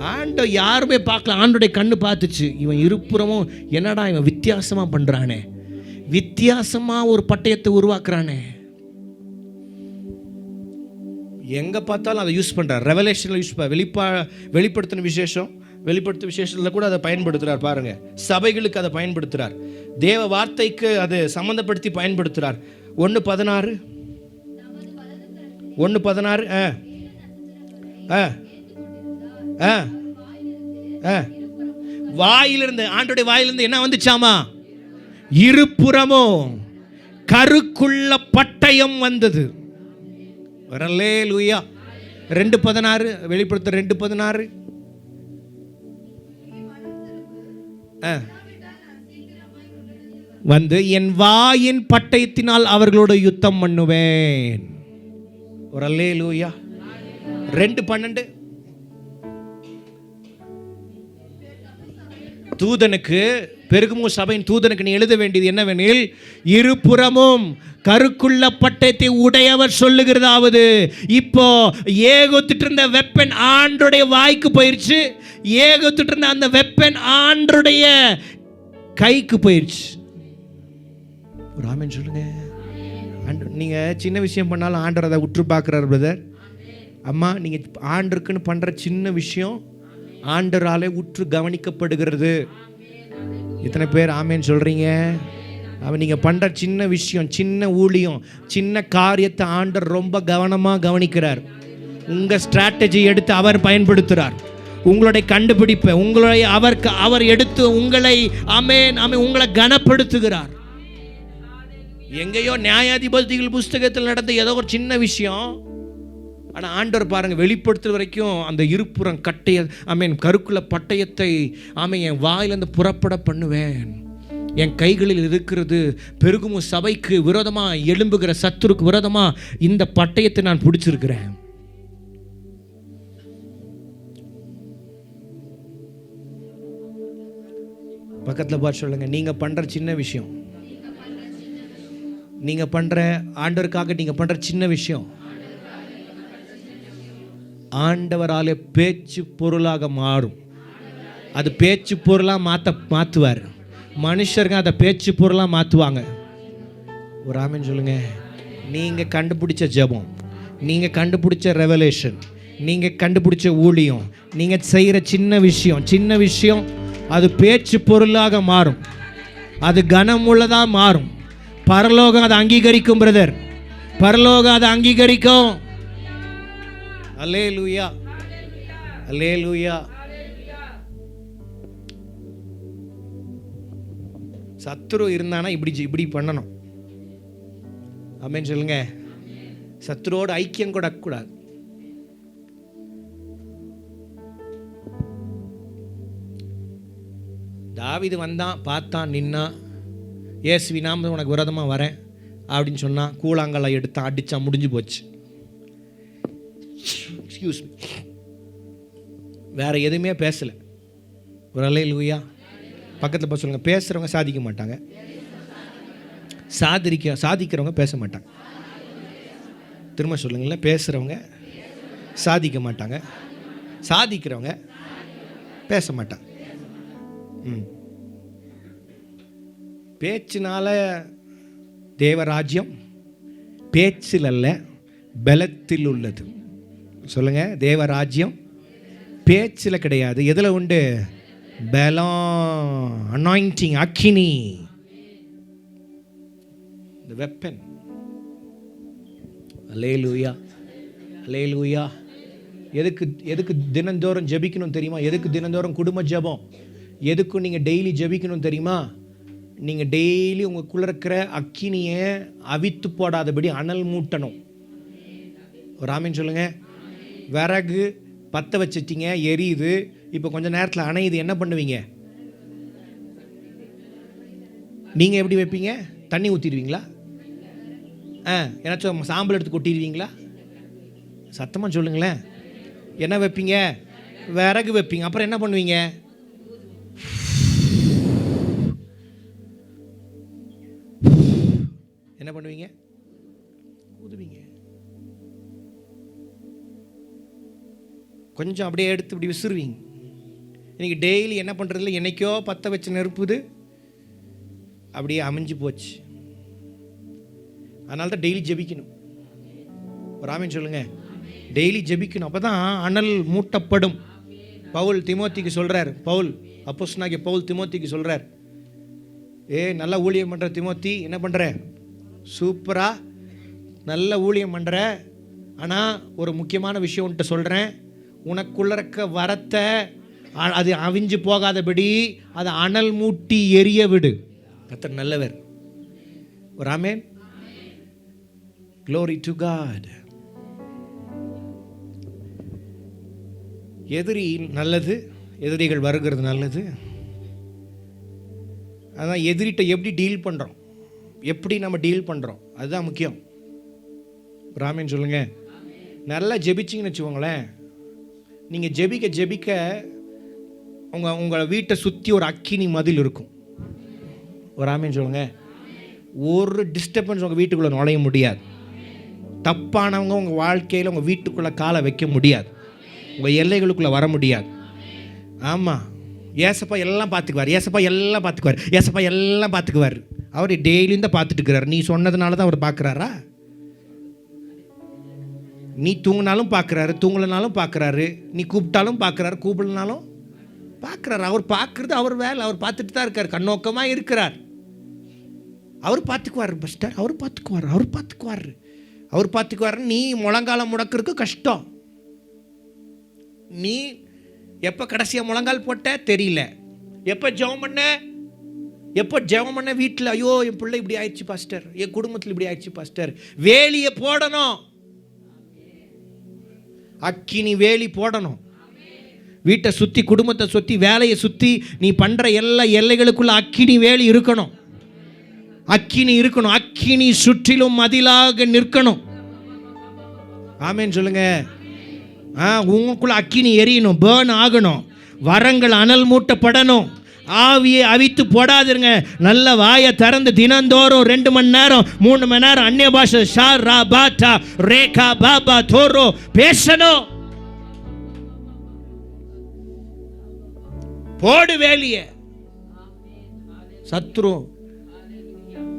ஆண்டவர் யாருமே பார்க்கல, ஆண்டோடைய கண்ணு பார்த்துச்சு. இவன் இருப்புறமும் என்னடா இவன் வித்தியாசமா பண்றானே, வித்தியாசமா ஒரு பட்டயத்தை உருவாக்குறானே. எங்க பார்த்தாலும் அதை யூஸ் பண்றார். ரெவலேஷன்ல யூஸ் வெளிப்படுத்தின விசேஷத்தில் கூட அதை பயன்படுத்துறார். பாருங்க, சபைகளுக்கு அதை பயன்படுத்துறார், தேவ வார்த்தைக்கு அதை சம்பந்தப்படுத்தி பயன்படுத்துறார். 1:16 வாயிலிருந்து, ஆண்டோடைய வாயிலிருந்து என்ன வந்துச்சாமா? இருபுறமும் கருக்குள்ள பட்டயம் வந்தது. அல்லேலூயா. 2:16 வெளிப்படுத்த 2:16 வந்து என் வாயின் பட்டயத்தினால் அவர்களோட யுத்தம் பண்ணுவேன். ஒரு அல்லேலூயா. 2:12 தூதனுக்கு, பெருகுமு சபையின் தூதனுக்கு நீ எழுத வேண்டியது என்னவெனில், இருபுறமும் கருக்குள்ள பட்டயத்தை உடையவர் சொல்லுகிறதாவது. இப்போ ஏகத்துட்டு இருந்த வெப்பன் ஆண்டருடைய வாய்க்கு போயிருச்சு, ஏகத்துட்டு இருந்த அந்த வெப்பன் ஆண்டருடைய கைக்கு போயிருச்சு. ஒரு ஆமென் சொல்லுங்க. நீங்க சின்ன விஷயம் பண்ணாலும் ஆண்டவர் அதை உற்று பார்க்கிறார் பிரதர். அம்மா, நீங்க ஆண்டருக்குன்னு பண்ற சின்ன விஷயம் ஆண்டவராலே உற்று கவனிக்கப்படுகிறது. இத்தனை பேர் ஆமேன்னு சொல்றீங்க? அவன் நீங்க பண்ற சின்ன விஷயம், சின்ன ஊழியம், சின்ன காரியத்தை ஆண்டவர் ரொம்ப கவனமா கவனிக்கிறார். உங்க ஸ்ட்ராட்டஜி எடுத்து அவர் பயன்படுத்துறார். உங்களுடைய கண்டுபிடிப்பை உங்களுடைய அவர் எடுத்து உங்களை ஆமென் ஆமென் உங்களை கனப்படுத்துகிறார். எங்கேயோ நியாயாதிபதிகள் புஸ்தகத்தில் நடந்த ஏதோ ஒரு சின்ன விஷயம், ஆனால் ஆண்டவர் பாருங்க வெளிப்படுத்துற வரைக்கும் அந்த இருபுறம் கருக்குள்ள பட்டயத்தை என் வாயிலிருந்து புறப்பட பண்ணுவேன். என் கைகளில் இருக்கிறது பெருகுமு சபைக்கு விரோதமா எழும்புகிற சத்துருக்கு விரோதமா இந்த பட்டயத்தை நான் பிடிச்சிருக்கிறேன். பக்கத்தில் பார்த்து சொல்லுங்க, நீங்க பண்ற சின்ன விஷயம், நீங்க பண்ற ஆண்டவருக்காக நீங்க பண்ற சின்ன விஷயம் ஆண்டவராலே பேச்சு பொருளாக மாறும். அது பேச்சு பொருளாக மாற்றுவார். மனுஷருங்க அதை பேச்சு பொருளாக மாற்றுவாங்க. ஒரு ஆமென் சொல்லுங்க. நீங்கள் கண்டுபிடிச்ச ஜெபம், நீங்கள் கண்டுபிடிச்ச ரெவலேஷன், நீங்கள் கண்டுபிடிச்ச ஊழியம், நீங்கள் செய்கிற சின்ன விஷயம் அது பேச்சு பொருளாக மாறும். அது கனமுள்ளதாக மாறும். பரலோகம் அதை அங்கீகரிக்கும் பிரதர், பரலோகம் அதை அங்கீகரிக்கும். அல்லேலூயா, அல்லேலூயா. சத்துரு இருந்தானா இப்படி பண்ணணும். ஆமென் சொல்லுங்க. சத்துருவோட ஐக்கியம் கூட கூடாது. தாவீது வந்தான், பார்த்தான், நின்னான். இயேசுவின் நாமத்தில் உனக்கு விரோதமாக வரேன் அப்படின்னு சொன்னான். கூழாங்கல்லை எடுத்தான், அடித்தான், முடிஞ்சு போச்சு. எக்ஸ்கியூஸ் மீ, வேற எதுவுமே பேசலை. ஒரு அல்லேலூயா. பக்கத்தில் போய் சொல்லுங்க, பேசுகிறவங்க சாதிக்க மாட்டாங்க, சாதிக்கிறவங்க பேச மாட்டாங்க. திரும்ப சொல்லுங்களேன். பேசுகிறவங்க சாதிக்க மாட்டாங்க, சாதிக்கிறவங்க பேச மாட்டாங்க. பேச்சினால தேவராஜ்யம் பேச்சில் அல்ல பலத்தில் உள்ளது. சொல்லுங்க, தேவராஜ்யம் பேச்சில் கிடையாது. எதில் உண்டு? பலம், அனாயிண்டிங், அக்கினி, the weapon. அல்லேலூயா, அல்லேலூயா. எதுக்கு தினந்தோறும் ஜெபிக்கணும் தெரியுமா? எதுக்கு தினந்தோறும் குடும்ப ஜெபம்? எதுக்கும் நீங்கள் டெய்லி ஜெபிக்கணும் தெரியுமா? நீங்கள் டெய்லி உங்களுக்குள்ள இருக்கிற அக்கினியை அவித்து போடாதபடி அனல் மூட்டணும். ஒரு ஆமீன் சொல்லுங்க. விறகு பற்ற வச்சிட்டீங்க, எரியுது, இப்போ கொஞ்சம் நேரத்தில் அணையுது, என்ன பண்ணுவீங்க? நீங்கள் எப்படி வைப்பீங்க? தண்ணி ஊற்றிடுவீங்களா? ஏன்னாச்சும் சாம்பல் எடுத்து கொட்டிடுவீங்களா? சத்தமாக சொல்லுங்களேன். என்ன வைப்பீங்க? விறகு வைப்பீங்க. அப்புறம் என்ன பண்ணுவீங்க? என்ன பண்ணுவீங்க? ஊதுவீங்க. கொஞ்சம் அப்படியே எடுத்து இப்படி விசிறுவீங்க. இன்னைக்கு டெய்லி என்ன பண்ணுறதில்ல, என்னைக்கோ பற்ற வச்சு நெருப்புது அப்படியே அமைஞ்சு போச்சு. அதனால தான் டெய்லி ஜெபிக்கணும். ஒரு ஆமீன் சொல்லுங்க. டெய்லி ஜெபிக்கணும், அப்போ தான் அனல் மூட்டப்படும். பவுல் திமோத்திக்கு சொல்கிறார், அப்போஸ்தலனாகிய பவுல் திமோத்திக்கு சொல்கிறார், நல்லா ஊழியம் பண்ணுற திமோத்தி, என்ன பண்ணுற? சூப்பராக நல்ல ஊழியம் பண்ணுற. ஆனால் ஒரு முக்கியமான விஷயம் உன்கிட்ட சொல்கிறேன். உனக்குள்ள இருக்க வரத்தை அது அவிஞ்சு போகாதபடி அதை அனல் மூட்டி எரிய விடு. கர்த்தர் நல்லவர். ஒரு ஆமென். Glory to God. எதிரி நல்லது, எதிரிகள் வருகிறது நல்லது. அதான் எதிரிட்ட எப்படி டீல் பண்ணுறோம், எப்படி நம்ம டீல் பண்ணுறோம், அதுதான் முக்கியம். ராமேன் சொல்லுங்க. நல்லா ஜெபிச்சிங்கன்னு வச்சுக்கோங்களேன். நீங்கள் ஜெபிக்க உங்கள் வீட்டை சுற்றி ஒரு அக்கினி மதில் இருக்கும். ஒரு ராமேன் சொல்லுங்க. ஒரு டிஸ்டர்பன்ஸ் உங்கள் வீட்டுக்குள்ளே நுழைய முடியாது. தப்பானவங்க உங்கள் வாழ்க்கையில் உங்கள் வீட்டுக்குள்ளே காலை வைக்க முடியாது. உங்கள் எல்லைகளுக்குள்ளே வர முடியாது. ஆமாம், ஏசப்பா எல்லாம் பார்த்துக்குவார். அவர் டெய்லியும் தான் பார்த்துட்டு இருக்கிறார். நீ சொன்னதுனால தான் அவர் பார்க்குறாரா? நீ தூங்கினாலும் பார்க்குறாரு, தூங்கலனாலும் பார்க்குறாரு, நீ கூப்பிட்டாலும் பார்க்குறாரு, கூப்பிடலனாலும் பார்க்குறாரு. அவர் பார்க்குறது அவர் வேலை. அவர் பார்த்துட்டு தான் இருக்கார், கண்ணோக்கமாக இருக்கிறார். அவர் பார்த்துக்குவார் பஸ்டர், அவர் பார்த்துக்குவார். நீ முழங்காலம் முடக்கிறதுக்கு கஷ்டம். நீ எப்போ கடைசியாக முழங்கால் போட்ட தெரியல, எப்போ ஜெபம் பண்ண வீட்டில், ஐயோ என் பிள்ளை இப்படி ஆயிடுச்சு பாஸ்டர், என் குடும்பத்தில் இப்படி ஆயிடுச்சு பாஸ்டர். வேலியை போடணும், அக்கினி வேலி போடணும். வீட்டை சுற்றி, குடும்பத்தை சுற்றி, வேலையை சுற்றி, நீ பண்ணுற எல்லா எல்லைகளுக்குள்ள அக்கினி வேலி இருக்கணும். அக்கினி சுற்றிலும் மதிலாக நிற்கணும். ஆமென் சொல்லுங்க. உங்களுக்குள்ள அக்கினி எரியணும், பேர்ன் ஆகணும். வரங்கள் அனல் மூட்டப்படணும். ஆவியை அவித்து போடாதுங்க. நல்ல வாயை திறந்து தினந்தோறும் 2 மணி நேரம் 3 மணி நேரம் அந்நிய பாஷை ஷாரா பாட்டா ரேகா பாபா தோரோ பேசணும். போடு வேலிய. சத்ரு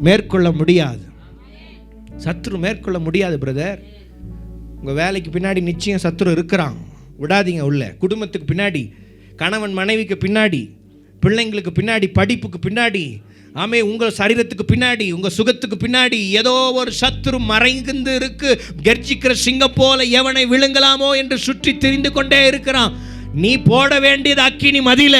மேற்கொள்ள முடியாது பிரதர். உங்கள் வேலைக்கு பின்னாடி நிச்சயம் சத்ரு இருக்கிறான், விடாதீங்க உள்ள. குடும்பத்துக்கு பின்னாடி, கணவன் மனைவிக்கு பின்னாடி, பிள்ளைங்களுக்கு பின்னாடி, படிப்புக்கு பின்னாடி, உங்கள் சரீரத்துக்கு பின்னாடி, உங்கள் சுகத்துக்கு பின்னாடி ஏதோ ஒரு சத்ரு மறைந்து இருக்கு. கர்ஜிக்கிற சிங்கம் போல எவனை விழுங்கலாமோ என்று சுற்றி திரிந்து கொண்டே இருக்கிறான். நீ போட வேண்டியது அக்கினி மதில.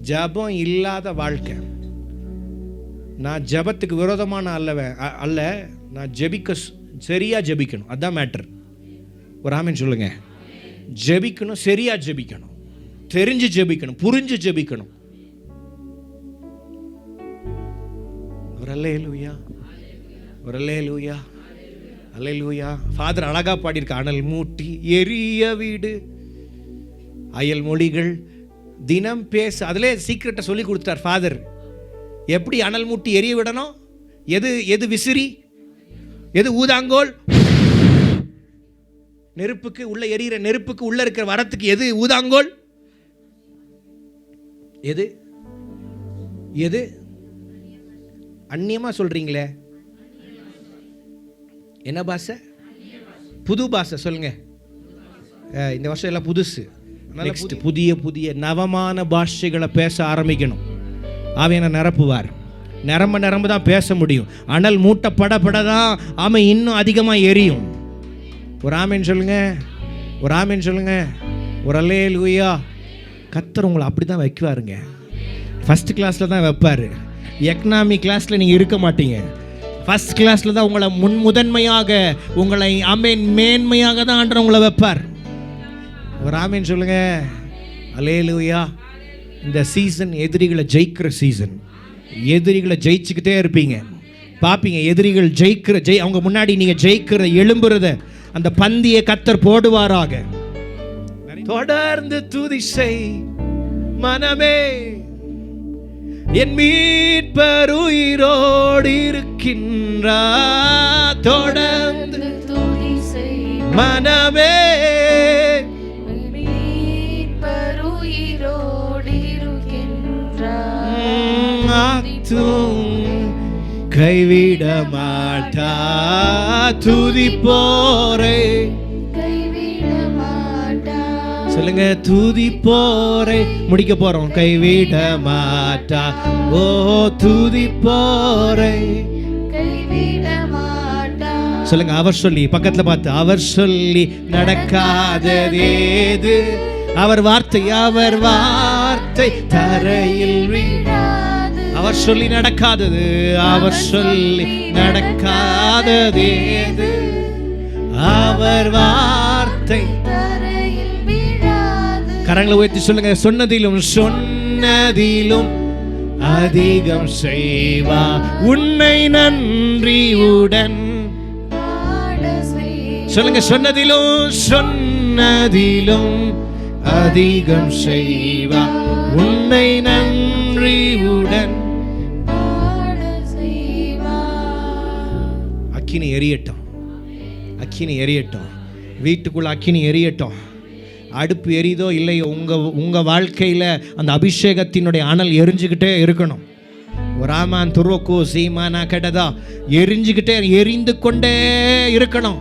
ஜபம் இல்லாத வாழ்க்கை. நான் ஜபத்துக்கு விரோதமான அல்ல, நான் சரியா ஜெபிக்கணும், அதான் மேட்டர். ஒரு ஆமென் சொல்லுங்க. ஜெபிக்கணும், சரியா ஜெபிக்கணும், தெரிஞ்சு ஜெபிக்கணும், புரிஞ்சு ஜெபிக்கணும். ஒரு அல்லேலூயா. ஃபாதர் அழகா பாடியிருக்க, அனல் மூட்டி எரிய வீடு, அயல் மொழிகள் தினம் பேசு. அதிலே சீக்கிரட்டை சொல்லி கொடுத்தார் ஃபாதர். எப்படி அனல் மூட்டி எரிய விடணும், எது விசிறி, எது ஊதாங்கோல், நெருப்புக்கு உள்ள எரியிற நெருப்புக்கு உள்ள இருக்கிற வரத்துக்கு எது ஊதாங்கோல், எது எது அந்நியமா சொல்றீங்களே, என்ன பாஷை? புது பாஷை சொல்லுங்க. இந்த வருஷம் எல்லாம் புதுசு. நெக்ஸ்ட் புதிய புதிய நவமான பாஷைகளை பேச ஆரம்பிக்கணும். ஆவியான நிரப்புவார். நிரம்ப தான் பேச முடியும். அனல் மூட்டப்பட தான் ஆமை இன்னும் அதிகமாக எரியும். ஒரு ஆமேன் சொல்லுங்க, ஒரு ஆமேன் சொல்லுங்க, ஒரு அல்லேலூயா. கர்த்தர் உங்களை அப்படி தான் வைக்குவாருங்க. ஃபஸ்ட் கிளாஸில் தான் வைப்பார். எக்கனாமி கிளாஸில் நீங்கள் இருக்க மாட்டீங்க. ஃபஸ்ட் கிளாஸில் தான் உங்களை முதன்மையாக, உங்களை ஆமேன் மேன்மையாக தான் ஆண்டவர் உங்களை வைப்பார். ஒரு ஆமேன் சொல்லுங்க, அல்லேலூயா. இந்த சீசன் எதிரிகளை ஜெயிக்கிற சீசன். எதிரிகளை ஜெயிச்சுக்கிட்டே இருப்பீங்க. பார்ப்பீங்க எதிரிகள் அவங்க முன்னாடி நீங்கள் ஜெயிக்கிற எழும்புறத அந்த பந்தியை கர்த்தர் போடுவாராக. தொடர்ந்து துதி செய் மனமே, என் மீட்பர் உயிரோடு இருக்கின்றார். தொடர்ந்து துதி செய் மனமே, மீட்பர் உயிரோடு இருக்கின்றார். கைவிட மாட்டா துதி போரை, சொல்லுங்க துதி போரை. முடிக்க போறோம். கைவிட மாட்டா, ஓ துதி போரை கைவிட மாட்டா. சொல்லுங்க, அவர் சொல்லி பக்கத்துல பார்த்து, அவர் சொல்லி நடக்காததேது, அவர் வார்த்தை தரையில் விழாது. அவர் சொல்லி நடக்காதது, அவர் சொல்லி நடக்காததேது, அவர் வார்த்தை. கரங்களை உயர்த்தி சொல்லுங்க, சொன்னதிலும் அதிகம் செய்வா, உன்னை நன்றியுடன். சொல்லுங்க, சொன்னதிலும் அதிகம் செய்வா, உன்னை நன்றியுடன். அக்கினி எரியட்டும், அக்கினி எரியட்டும், வீட்டுக்குள்ள அக்கினி எரியட்டும். அடுப்பு எரிதோ இல்லையோ, உங்கள் வாழ்க்கையில் அந்த அபிஷேகத்தினுடைய அனல் எரிஞ்சுக்கிட்டே இருக்கணும். ராமான் துருவக்கோ சீமானா கெட்டதா எரிந்து கொண்டே இருக்கணும்.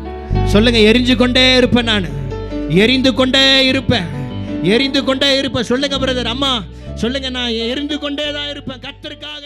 சொல்லுங்க, எரிஞ்சு கொண்டே இருப்பேன், நான் எரிந்து கொண்டே இருப்பேன். சொல்லுங்க பிரதர், அம்மா சொல்லுங்க, நான் எரிந்து கொண்டே தான் இருப்பேன். கர்த்தருக்காக